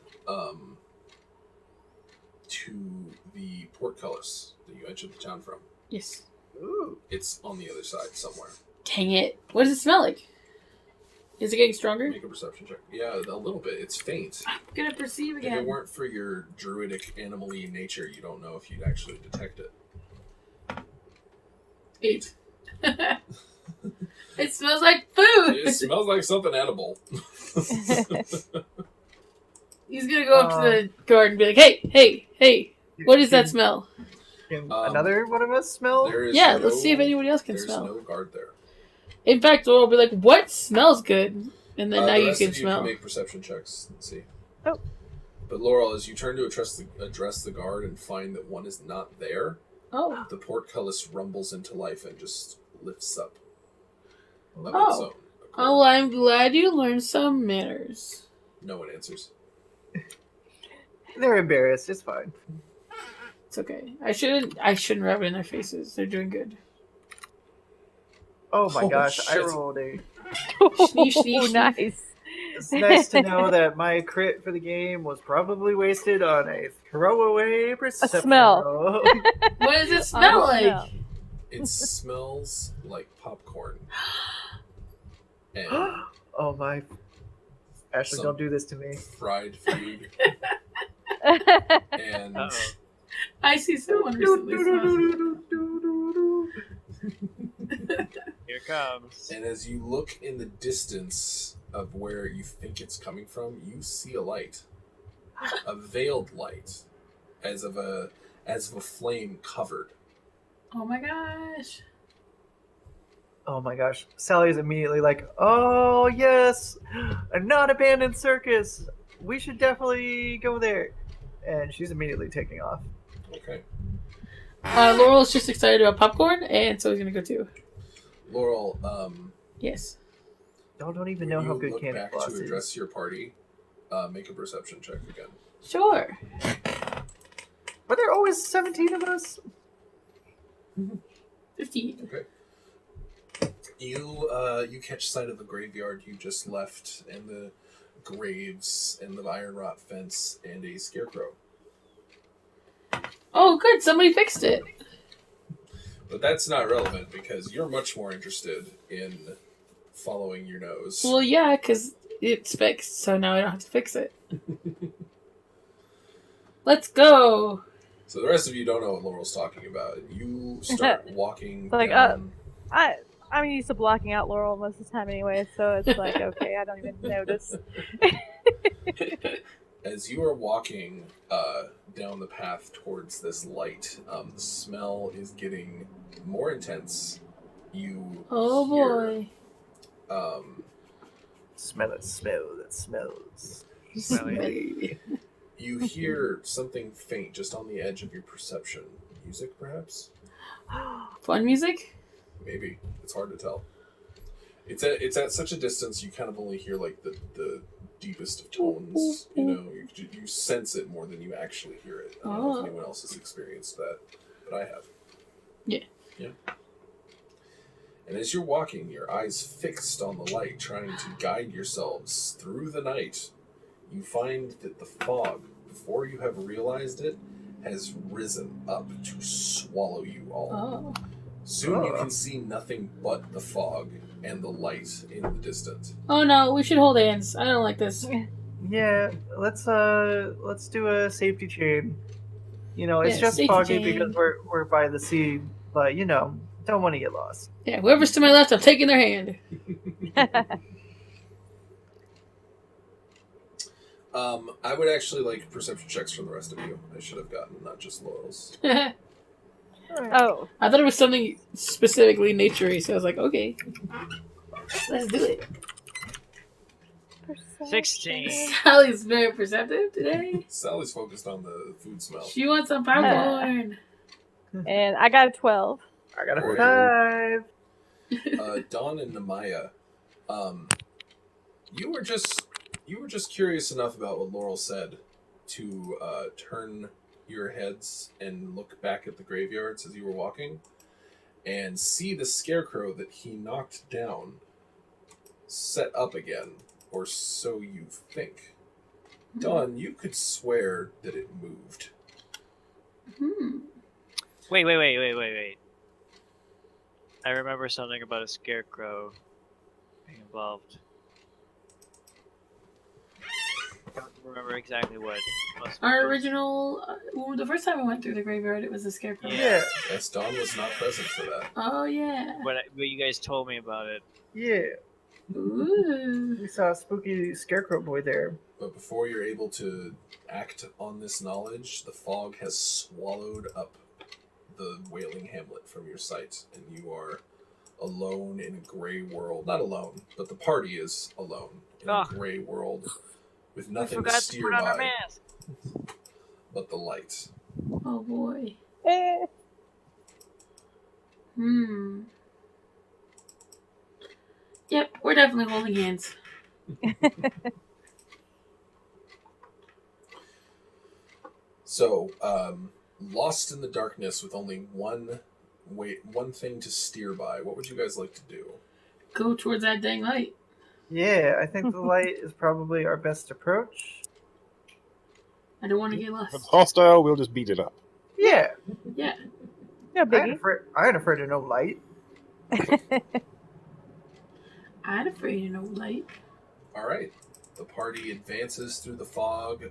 to the portcullis that you entered the town from. Yes. Ooh. It's on the other side somewhere. Dang it. What does it smell like? Is it getting stronger? Make a perception check. Yeah, a little bit. It's faint. I'm gonna perceive If it again. weren't for your druidic animal-y nature, you don't know if you'd actually detect it. 8. It smells like food. It smells like something edible. He's gonna go up to the guard and be like, "Hey! What is that smell?" Can another one of us smell? There is Yeah, no- let's see if anybody else can there's smell. no guard there. In fact, we'll be like, "What smells good?" And then now the you rest can of you smell. can make perception checks. Let's see. Oh. But Laurel, as you turn to address the guard and find that one is not there, Oh, the portcullis rumbles into life and just lifts up. Of its Oh. own accord. well, I'm glad you learned some manners. No one answers. They're embarrassed. It's fine. It's okay. I shouldn't rub it in their faces. They're doing good. Oh my Oh, gosh! I shit. rolled a. Sneeze, sneeze, Nice. It's nice to know that my crit for the game was probably wasted on a throwaway perception smell. roll. What does it smell Oh, like? no. It smells like popcorn. And Oh my! Ashley, Some- don't do this to me. fried food. And Uh-oh. I see someone recently smells. Here it comes. And as you look in the distance of where you think it's coming from, you see a light. A veiled light. As of a flame covered. Oh my gosh. Oh my gosh! Sally's immediately like, "Oh yes, a non-abandoned circus. We should definitely go there." And she's immediately taking off. Okay. Laurel's just excited about popcorn, and so he's gonna go too. Laurel, Yes. Y'all don't even when know how you good look candy back floss to is. address your party, make a perception check again. Sure. Were there always 17 of us? 15. Okay. You catch sight of the graveyard you just left, and the graves, and the iron wrought fence, and a scarecrow. Oh, good. Somebody fixed it. But that's not relevant because you're much more interested in following your nose. Well, yeah, because it's fixed, so now I don't have to fix it. Let's go. So the rest of you don't know what Laurel's talking about. You start walking Like, down. I'm used to blocking out Laurel most of the time anyway, so it's like, okay, I don't even notice. As you are walking down the path towards this light, the smell is getting more intense. You Oh hear, boy. Smell it, smell that smells. Smelly. You hear something faint just on the edge of your perception. Music, perhaps? Fun music? Maybe. It's hard to tell. It's at such a distance you kind of only hear like the deepest of tones. You know, you sense it more than you actually hear it. I don't know if anyone else has experienced that, but I have. Yeah. And as you're walking, your eyes fixed on the light, trying to guide yourselves through the night, you find that the fog, before you have realized it, has risen up to swallow you all. Oh. Soon you can see nothing but the fog and the light in the distance. Oh no, we should hold hands. I don't like this. Yeah, let's do a safety chain. You know, it's Yeah, just safety foggy chain. because we're by the sea, but you know, don't want to get lost. Yeah, whoever's to my left, I'm taking their hand. I would actually like perception checks from the rest of you. I should have gotten not just Laurel's. Oh. I thought it was something specifically naturey, so I was like, okay. Let's do it. 16. Sally's very perceptive today. Sally's focused on the food smell. She wants some popcorn. And I got a 12. I got a 5. Dawn and Namaya, you were just curious enough about what Laurel said to turn your heads and look back at the graveyards as you were walking and see the scarecrow that he knocked down set up again, or so you think. Dawn, you could swear that it moved. Wait. I remember something about a scarecrow being involved. I don't remember exactly what. Our original, the first time we went through the graveyard, it was a scarecrow. Yeah. Yes, Dawn was not present for that. Oh, yeah. But you guys told me about it. Yeah. Ooh. We saw a spooky scarecrow boy there. But before you're able to act on this knowledge, the fog has swallowed up the Wailing Hamlet from your sight, and you are alone in a gray world. Not alone, but the party is alone in a gray world with We nothing to forgot to steer put on our by mask. but the light. Oh, boy. Eh. Yep, we're definitely holding hands. So, lost in the darkness with only one thing to steer by, what would you guys like to do? Go towards that dang light. Yeah, I think the light is probably our best approach. I don't want to get If lost. it's hostile, we'll just beat it up. Yeah. Yeah. No biggie. I ain't afraid of no light. I'm afraid of no light. All right. The party advances through the fog,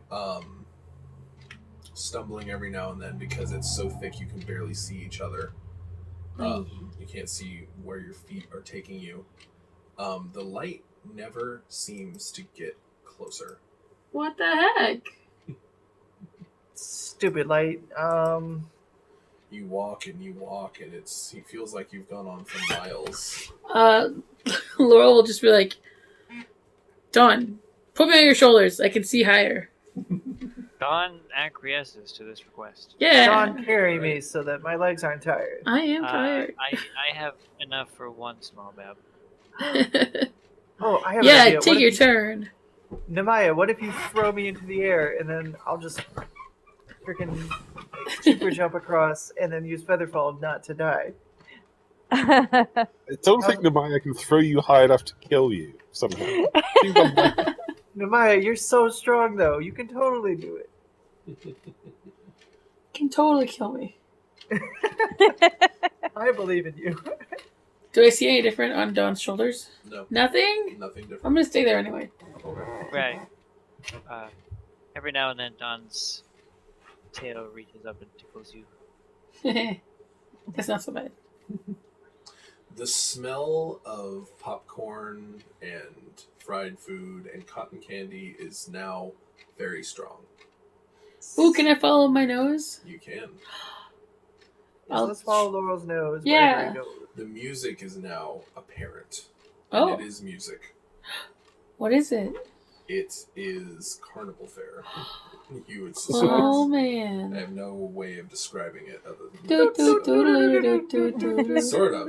stumbling every now and then because it's so thick you can barely see each other. You can't see where your feet are taking you. The light never seems to get closer. What the heck? Stupid light. You walk and it feels like you've gone on for miles. Laurel will just be like, Dawn, put me on your shoulders. I can see higher. Dawn acquiesces to this request. Yeah. Dawn, carry me so that my legs aren't tired. I am tired. I have enough for one small bab. Oh, I have an Yeah, idea. take What your if turn. Namaya, what if you throw me into the air and then I'll just freaking super jump across and then use Featherfall not to die? I don't think Namaya can throw you high enough to kill you somehow. She's unlikely. Namaya, you're so strong though. You can totally do it. Can totally kill me. I believe in you. Do I see any different on Dawn's shoulders? No. Nothing? Nothing different. I'm gonna stay there anyway. Right. Every now and then, Dawn's tail reaches up and tickles you. That's not so bad. The smell of popcorn and fried food and cotton candy is now very strong. Ooh, can I follow my nose? You can. Let's follow Laurel's nose. Yeah. wherever he goes. The music is now apparent. Oh. And it is music. What is it? It is Carnival Fair. You would suspect. Oh, I man. have no way of describing it other than Do, do, do, that. do, do, do. Sort of.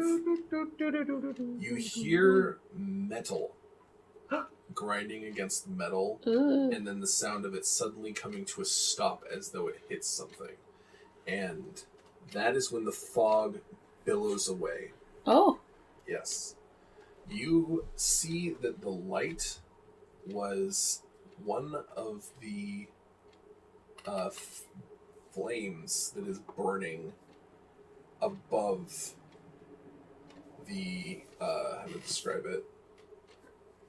You hear metal grinding against metal, Ugh. and then the sound of it suddenly coming to a stop as though it hits something. And that is when the fog billows away. Oh. Yes. You see that the light was one of the flames that is burning above the, how to describe it,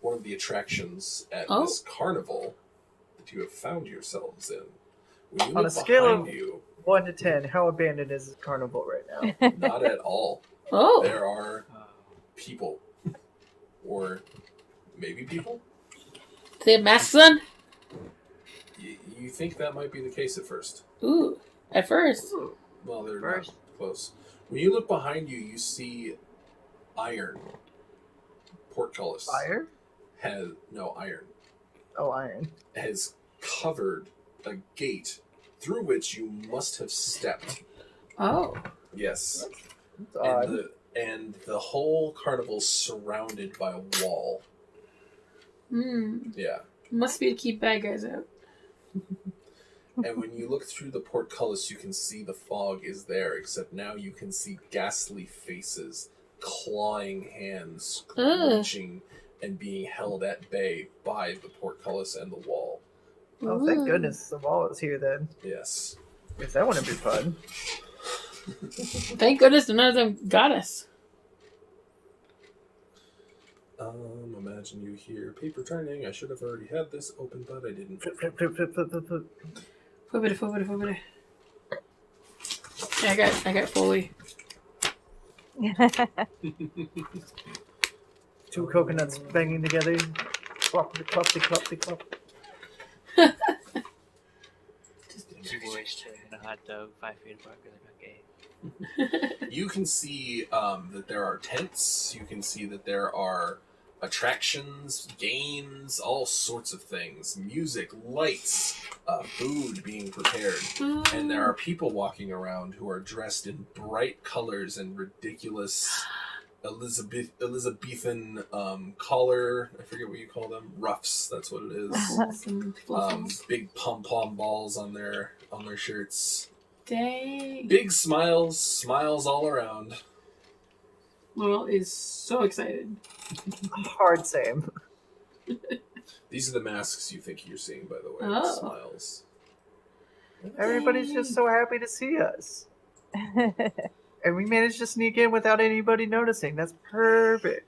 one of the attractions at this carnival that you have found yourselves in. When you On a look scale behind of you, 1 to 10, how abandoned is this carnival right now? not at all. Oh. There are people. Or maybe people? Do they have masks on? You think that might be the case at first. Ooh. At first. Well, they're First. not close. When you look behind you, you see iron. Portcullis. Fire? Iron. Oh, iron. Has covered a gate through which you must have stepped. Oh. Yes. That's odd. And the whole carnival's surrounded by a wall. Yeah. Must be to keep bad guys out. And when you look through the portcullis, you can see the fog is there, except now you can see ghastly faces, clawing hands, clenching, and being held at bay by the portcullis and the wall. Oh, thank goodness the wall is here then. Yes. Because that wouldn't be fun. Thank goodness none of them got us. Imagine you hear paper turning. I should have already had this open, but I didn't. Flip, flip, flip, flip, flip, flip, flip. Flip it. I got Foley. 2 coconuts banging together. Cloppy, cloppy, cloppy, clop. Two boys turning a hot dog 5 feet apart because I'm not gay. You can see that there are tents. You can see that there are attractions, games, all sorts of things. Music, lights, food being prepared. And there are people walking around who are dressed in bright colors and ridiculous Elizabethan collar. I forget what you call them. Ruffs, that's what it is. Big pom-pom balls on their shirts. Dang. Big smiles all around. Laurel is so excited. Hard same. These are the masks you think you're seeing, by the way. Oh. Smiles. Everybody's just so happy to see us. And we managed to sneak in without anybody noticing. That's perfect.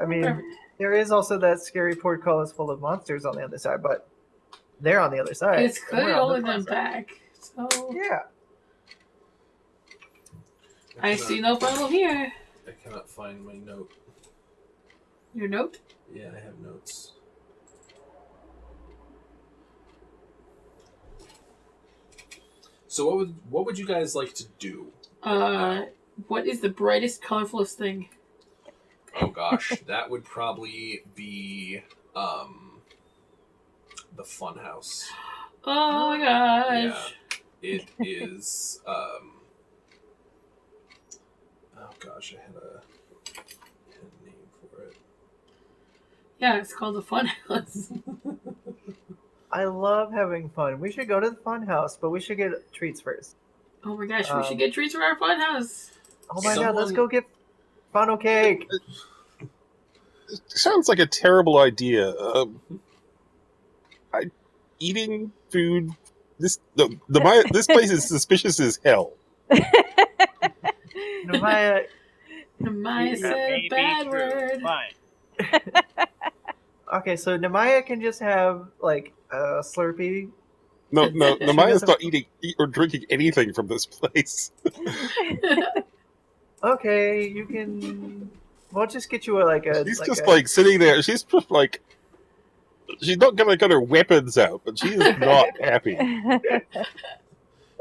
I mean, there is also that scary portcullis full of monsters on the other side, but they're on the other side. It's good holding them back. So Yeah. I see no problem here. I cannot find my note. Your note? Yeah, I have notes. So what would you guys like to do? What is the brightest, colorfulest thing? Oh gosh, that would probably be the fun house. Oh my gosh. Yeah, it is. Oh gosh, I had a name for it. Yeah, it's called the Fun House. I love having fun. We should go to the fun house, but we should get treats first. Oh my gosh, we should get treats for our Fun House. Oh my god, let's go get funnel cake. It sounds like a terrible idea. Eating food. This place is suspicious as hell. Namaya said a bad word. Fine. Okay, so Namaya can just have like a Slurpee. No, Namaya's not eat or drinking anything from this place. Okay, you can. We'll just get you She's just sitting there. She's just like. She's not gonna get her weapons out, but she is not happy.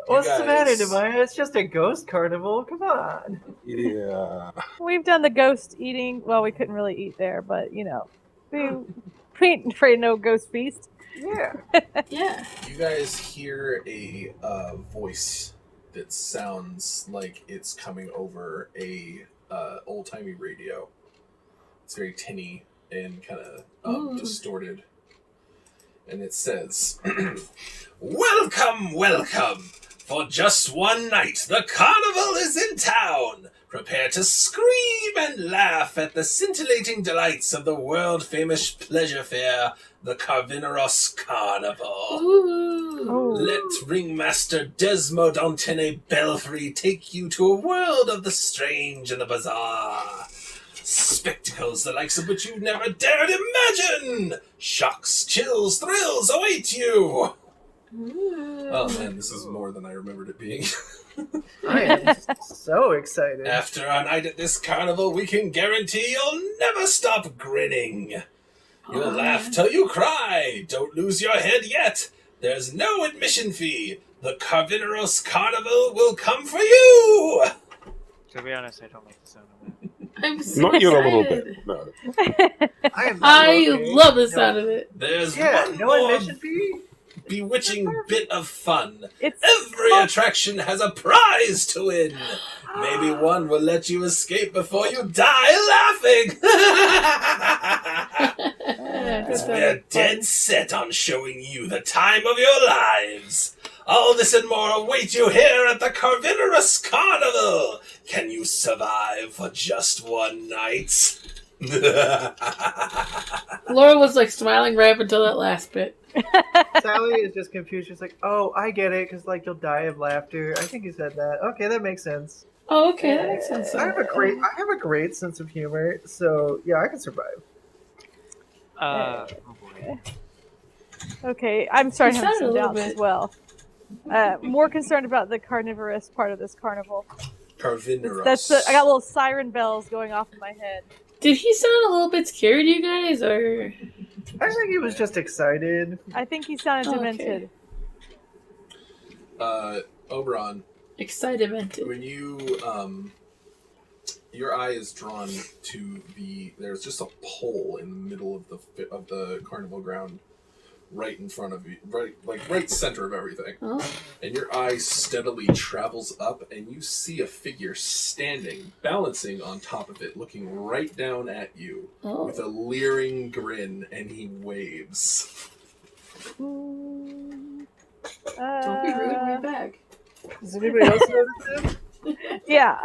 What's the matter, Namaya? It's just a ghost carnival. Come on. Yeah. We've done the ghost eating. Well, we couldn't really eat there, but we ain't afraid of no ghost feast. Yeah. Yeah. You guys hear a voice that sounds like it's coming over a old-timey radio. It's very tinny and kind of distorted. And it says, "Welcome, welcome! For just one night, the carnival is in town! Prepare to scream and laugh at the scintillating delights of the world-famous pleasure fair, the Carvineros Carnival. Ooh. Let Ringmaster Desmodontene Belfry take you to a world of the strange and the bizarre. Spectacles the likes of which you never dared imagine! Shocks, chills, thrills await you! Oh man, this is more than I remembered it being. I am so excited. After a night at this carnival, we can guarantee you'll never stop grinning. You'll laugh till you cry. Don't lose your head yet. There's no admission fee. The Carvineros Carnival will come for you! To be honest, I don't like the sound of that. I'm so Not even a little excited. bit. No. I love the sound of it. There's Yeah, one no more admission fee? bewitching bit of fun. It's Every attraction has a prize to win. Maybe one will let you escape before you die laughing. We're dead set on showing you the time of your lives. All this and more await you here at the Carvineros Carnival. Can you survive for just one night? Laura was like smiling right up until that last bit. Sally is just confused. She's like, "Oh, I get it, because like you'll die of laughter." I think he said that. Okay, that makes sense. Oh, okay, that makes sense. I have a great sense of humor, so yeah, I can survive. Oh boy. okay. I'm starting to have sounded some a little doubts bit- as well. More concerned about the carnivorous part of this carnival. Carvineros. I got little siren bells going off in my head. Did he sound a little bit scared, you guys, or? I think he was just excited. I think he sounded Okay. demented. Oberon, Excited. when you your eye is drawn to there's just a pole in the middle of the carnival ground, right in front of you, right center of everything, Oh. and your eye steadily travels up, and you see a figure standing, balancing on top of it, looking right down at you Oh. with a leering grin, and he waves. Don't be rude, right back. Does anybody else notice him? Yeah.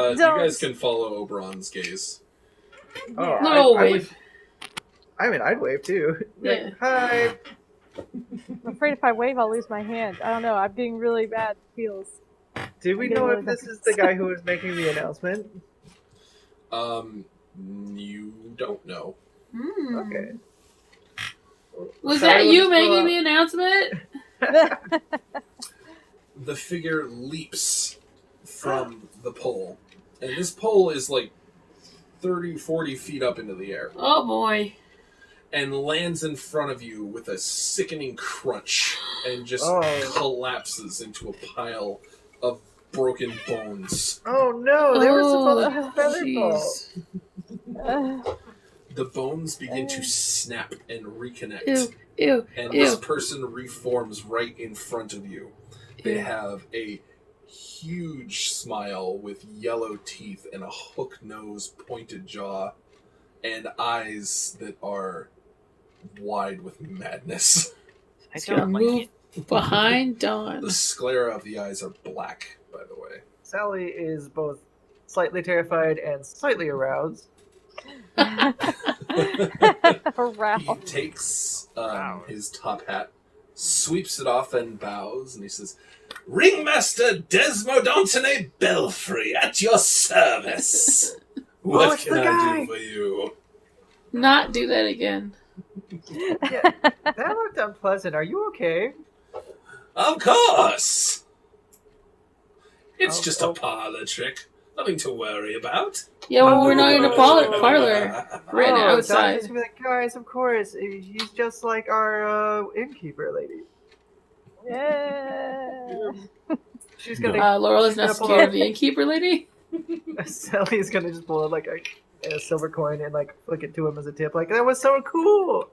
You Don't. guys can follow Oberon's gaze. Oh, No, I wave. I'd wave too. Yeah. Like, hi. I'm afraid if I wave, I'll lose my hand. I don't know. I'm getting really bad feels. Do we know if this is the guy who was making the announcement? You don't know. Okay. Was Sorry, that you let's go making out. the announcement? The figure leaps from the pole, and this pole is like 30, 40 feet up into the air, Oh boy. and lands in front of you with a sickening crunch, and just Oh. collapses into a pile of broken bones. Oh no, they were supposed to Oh, be featherfall. jeez. The bones begin to snap and reconnect, Ew, ew, and ew. this person reforms right in front of you. They Ew. have a huge smile with yellow teeth and a hook nose, pointed jaw, and eyes that are wide with madness. I It's gonna don't like move it. behind Dawn. The sclera of the eyes are black, by the way. Sally is both slightly terrified and slightly aroused. He Aroused. takes Wow. his top hat, sweeps it off, and bows, and he says, "Ringmaster Desmodontene Belfry, at your service. What it's can the I guy." do for you?" Not do that again. Yeah, that looked unpleasant. Are you okay? Of course! It's Oh, just oh. a parlor trick. Nothing to worry about. Yeah, well, Oh, we're not in a parlor. We're in Donnie's outside. gonna be like, guys, of course, he's just like our innkeeper lady. Yeah. She's gonna. Laurel is not She's gonna scared of the innkeeper lady. Sally's gonna just pull out like a silver coin and like flick it to him as a tip. Like, that was so cool.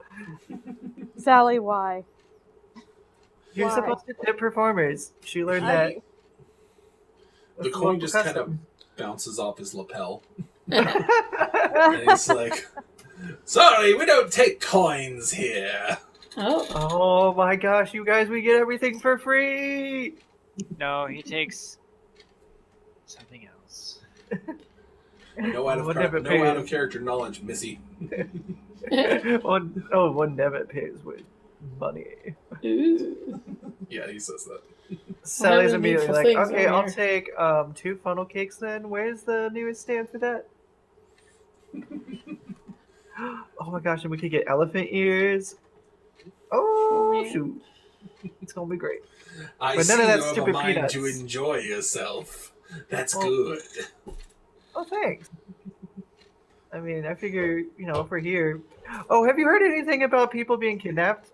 Sally, why? You're Why? supposed to tip performers. She learned that. The That's coin local just kind of custom. bounces off his lapel. And he's like, "Sorry, we don't take coins here." Oh, Oh my gosh, you guys, we get everything for free! No, he takes something else. No out One debit of pays. character knowledge, Missy. one debit pays with money. Ooh. Yeah, he says that. Sally's Having immediately needful like, things okay, over I'll here. take 2 funnel cakes then. Where's the nearest stand for that? Oh my gosh, and we could get elephant ears. Oh man. shoot. It's gonna be great. I But see none of that you have a stupid mind peanuts. to enjoy yourself. That's Well- good. Oh, thanks. I mean, I figure, if we're here. Oh, have you heard anything about people being kidnapped?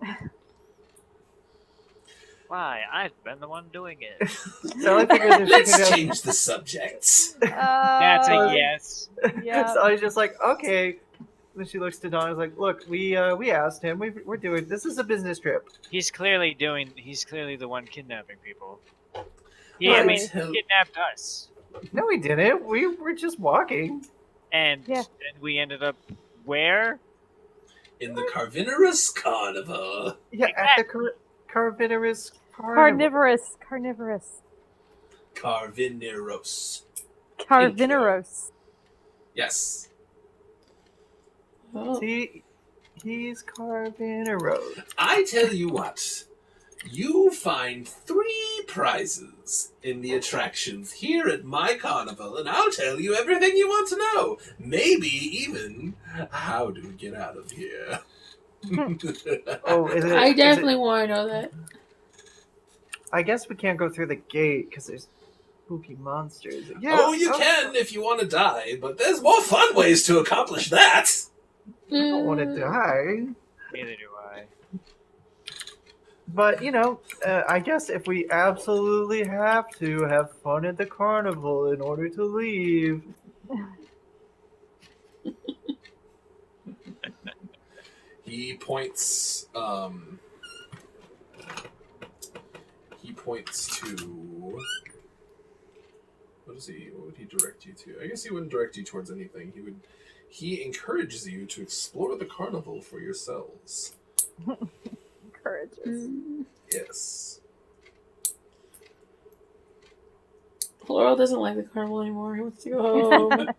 Why? I've been the one doing it. Sally figures if she Let's can change the subject. That's a yes. Yeah. Sally's just like, okay. Then she looks to Don and is like, look, we asked him. We're doing this is a business trip. He's clearly the one kidnapping people. He Right. kidnapped us. No, we didn't. We were just walking. And Yeah. we ended up where? In the Carnivorous Carnival. Yeah, at the Carnivorous Carnivorous. Carnivorous. Yes. Oh. See, he's Carnivorous. I tell you what. You find 3 prizes in the attractions here at my carnival, and I'll tell you everything you want to know. Maybe even how to get out of here. Oh, is it? I is definitely it- want to know that. I guess we can't go through the gate because there's spooky monsters. Yeah. Oh, you can if you want to die, but there's more fun ways to accomplish that. I don't want to Mm. die. Neither do I. But, I guess if we absolutely have to have fun at the carnival in order to leave. He points. He points to. What would he direct you to? I guess he wouldn't direct you towards anything. He encourages you to explore the carnival for yourselves. Encourages. Mm. Yes. Laurel doesn't like the carnival anymore. He wants to go home.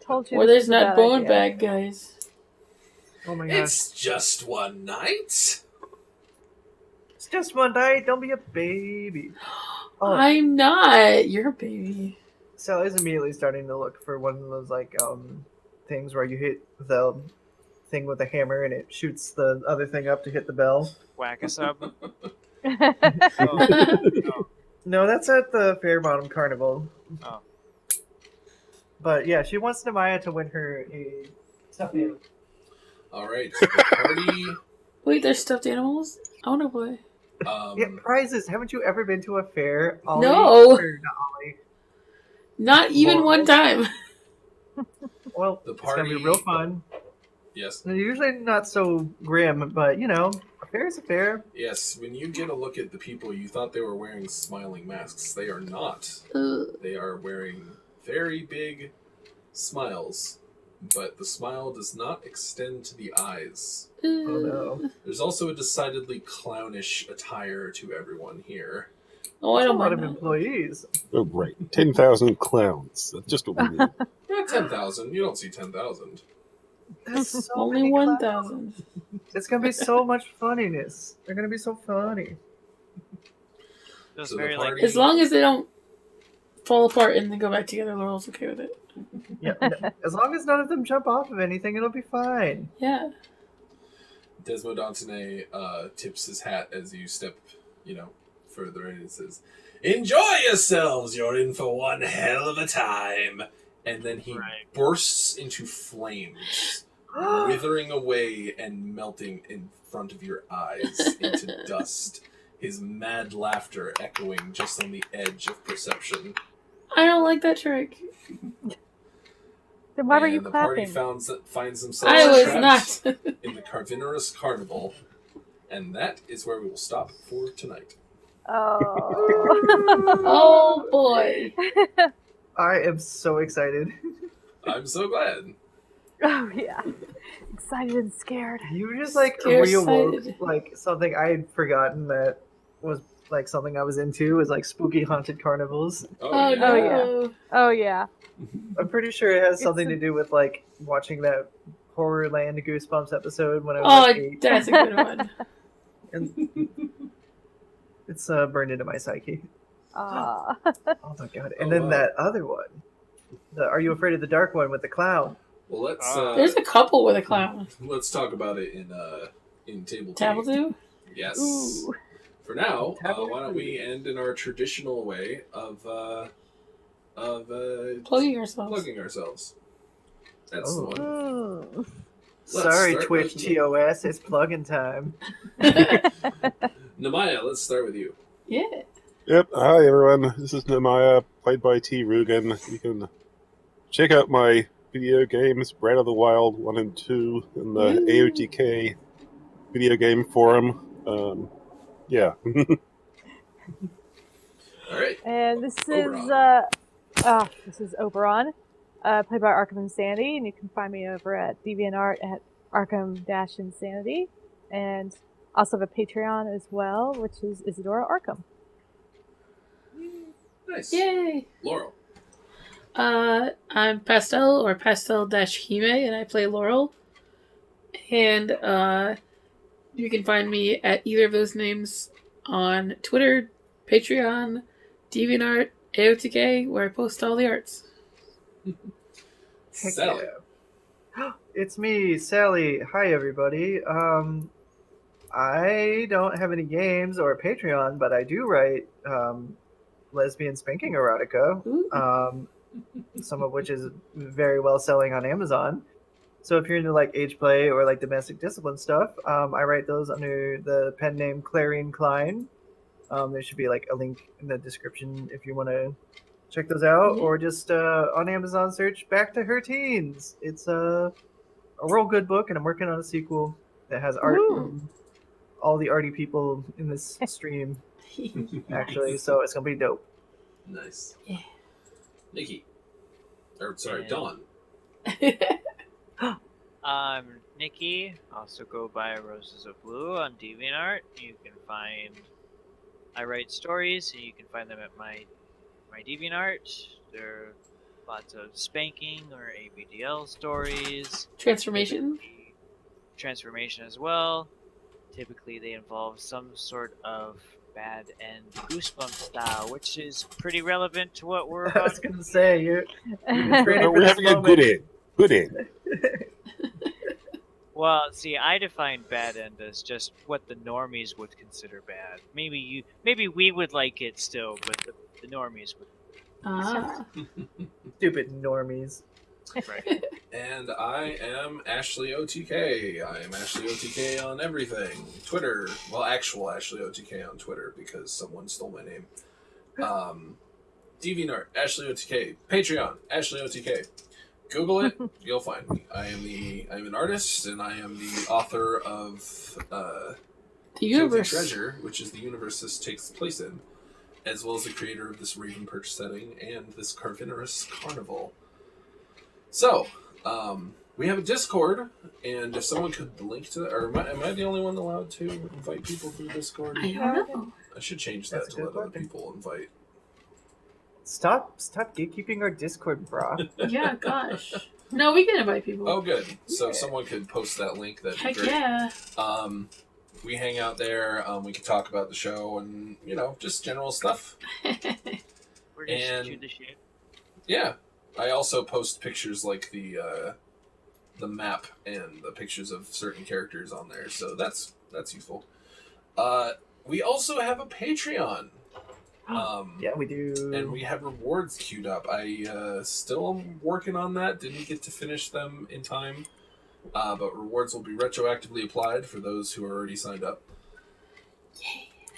Told you. Or this there's was a not bad bone idea. bag, guys. Oh my gosh. It's just one night. It's just one night. Don't be a baby. Oh, I'm not. You're a baby. Sally's immediately starting to look for one of those, things where you hit the thing with a hammer and it shoots the other thing up to hit the bell. Whack a sub. No, that's at the Fair Bottom Carnival. Oh. But yeah, she wants Nemaya to win her a stuffed animal. All right. The party. Wait, there's stuffed animals? I want to play. Yeah, prizes. Haven't you ever been to a fair? Ollie? No. Or not Ollie? Not even one time. Well, The it's gonna be party- real fun. Yes. They're usually not so grim, but a fair is a fair. Yes. When you get a look at the people, you thought they were wearing smiling masks. They are not. Ugh. They are wearing very big smiles, but the smile does not extend to the eyes. Oh no. There's also a decidedly clownish attire to everyone here. Oh, I That's a don't lot mind of that. employees. Oh, great. 10,000 clowns. That's just what we need. Not 10,000. You don't see 10,000. That's so Only many 1,000. It's gonna be so much funniness. They're gonna be so funny. Just So the very party- As long as they don't fall apart and then go back together, Laurel's okay with it. Yeah. As long as none of them jump off of anything, it'll be fine. Yeah. Desmond Antone tips his hat as you step, further in and says, "Enjoy yourselves! You're in for one hell of a time!" And then he Right. bursts into flames, withering away and melting in front of your eyes into dust, his mad laughter echoing just on the edge of perception. I don't like that trick. Then why were And you the party clapping? finds themselves I was trapped not. in the Carnivorous Carnival, and that is where we will stop for tonight. Oh. Oh, boy. I am so excited. I'm so glad. Oh yeah. Excited and scared. You just Scared reawoke sighted. something I had forgotten that was like something I was into was like spooky haunted carnivals. Oh, yeah. no. Oh yeah. I'm pretty sure it has something to do with like watching that Horrorland Goosebumps episode when I was Oh, like 8. that's a good one. And it's burned into my psyche. Uh, Oh my god! And then wow. that other one, the Are You Afraid of the Dark one with the clown? Well, let's There's a couple with a clown. let's talk about it in table Table two. 2? Yes. ooh. For now, Table why don't two. we end in our traditional way of Plugging ourselves. plugging ourselves. That's the Oh. one. Mm. Sorry, start Twitch with- TOS, it's plug-in time. Namaya, let's start with you. Yeah. Yep. Hi, everyone. This is Nehemiah, played by T. Rugen. You can check out my video games, Breath of the Wild 1 and 2, in the Ooh. AOTK video game forum. Yeah. All right. And this Oberon. this is Oberon, played by Arkham Insanity, and you can find me over at DeviantArt at Arkham-Insanity, and also have a Patreon as well, which is Isadora Arkham. Nice. Yay. Laurel. I'm Pastel or Pastel-Hime, and I play Laurel. And you can find me at either of those names on Twitter, Patreon, DeviantArt, AOTK, where I post all the arts. Heck Sally. yeah. It's me, Sally. Hi, everybody. I don't have any games or a Patreon, but I do write lesbian spanking erotica, Ooh. some of which is very well selling on Amazon. So if you're into like age play or like domestic discipline stuff, I write those under the pen name Clarion Klein. There should be like a link in the description if you want to check those out, Yeah. or just on Amazon search Back to Her Teens. It's a real good book, and I'm working on a sequel that has art Ooh. from all the arty people in this stream, actually. So it's gonna be dope. Nice. Yeah. Nikki. Or sorry, Yeah. Dawn. Nikki, also go by Roses of Blue on DeviantArt. You can find, I write stories, and you can find them at my DeviantArt. There are lots of spanking or ABDL stories. Transformation. Transformation as well. Typically, they involve some sort of bad end goosebump style, which is pretty relevant to what we're I about. was gonna say you're training for We're this having a moment. good end. Good end. Well, see, I define bad end as just what the normies would consider bad. Maybe we would like it still, but the normies would. Ah. Stupid normies. Right. And I am Ashley OTK. I am Ashley OTK on everything. Twitter. Well, actual Ashley OTK on Twitter because someone stole my name. DeviantArt, Ashley OTK. Patreon, Ashley OTK. Google it, you'll find me. I am an artist, and I am the author of The Guilty universe. Treasure, which is the universe this takes place in, as well as the creator of this Raven Perch setting and this Carnivorous Carnival. So, we have a Discord, and if someone could link to that, or am I the only one allowed to invite people through Discord? I don't know. I should change that That's a to good let other question. people invite. Stop gatekeeping our Discord, brah. Yeah, gosh. No, we can invite people. Oh, good. So Yeah. someone could post that link. That'd be Heck great. yeah. We hang out there. We can talk about the show and just general stuff. We're just And- shoot the shit. Yeah, I also post pictures like the map and the pictures of certain characters on there, so that's useful. We also have a Patreon. Yeah, we do. And we have rewards queued up. I still am working on that. Didn't get to finish them in time. But rewards will be retroactively applied for those who are already signed up.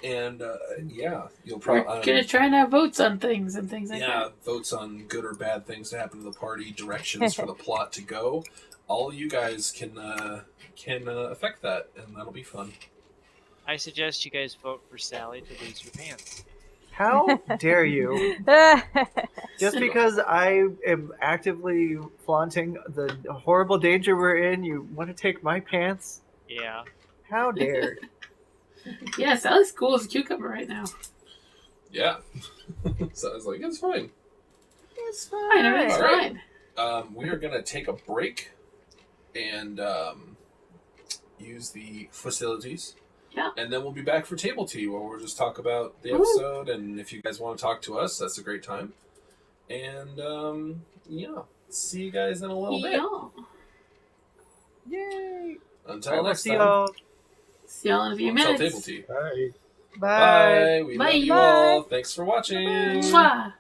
And yeah, you'll We're probably gonna try and have votes on things and things like yeah, votes on good or bad things to happen to the party, directions for the plot to go. All you guys can affect that, and that'll be fun. I suggest you guys vote for Sally to lose your pants. How dare you? Just because I am actively flaunting the horrible danger we're in, you want to take my pants? Yeah. How dare? Yeah, Sally's cool as a cucumber right now. Yeah. So I was like, it's fine. It's fine. Everything's All right. fine. We are going to take a break and use the facilities. Yeah. And then we'll be back for Table Tea, where we'll just talk about the Ooh. episode. And if you guys want to talk to us, that's a great time. And, yeah. See you guys in a little bit. Yay! Until next See time. y'all. See y'all in a few Until minutes. Table Tea. Bye. Bye. Bye. We Bye. love you Bye. all. Thanks for watching. Mwah.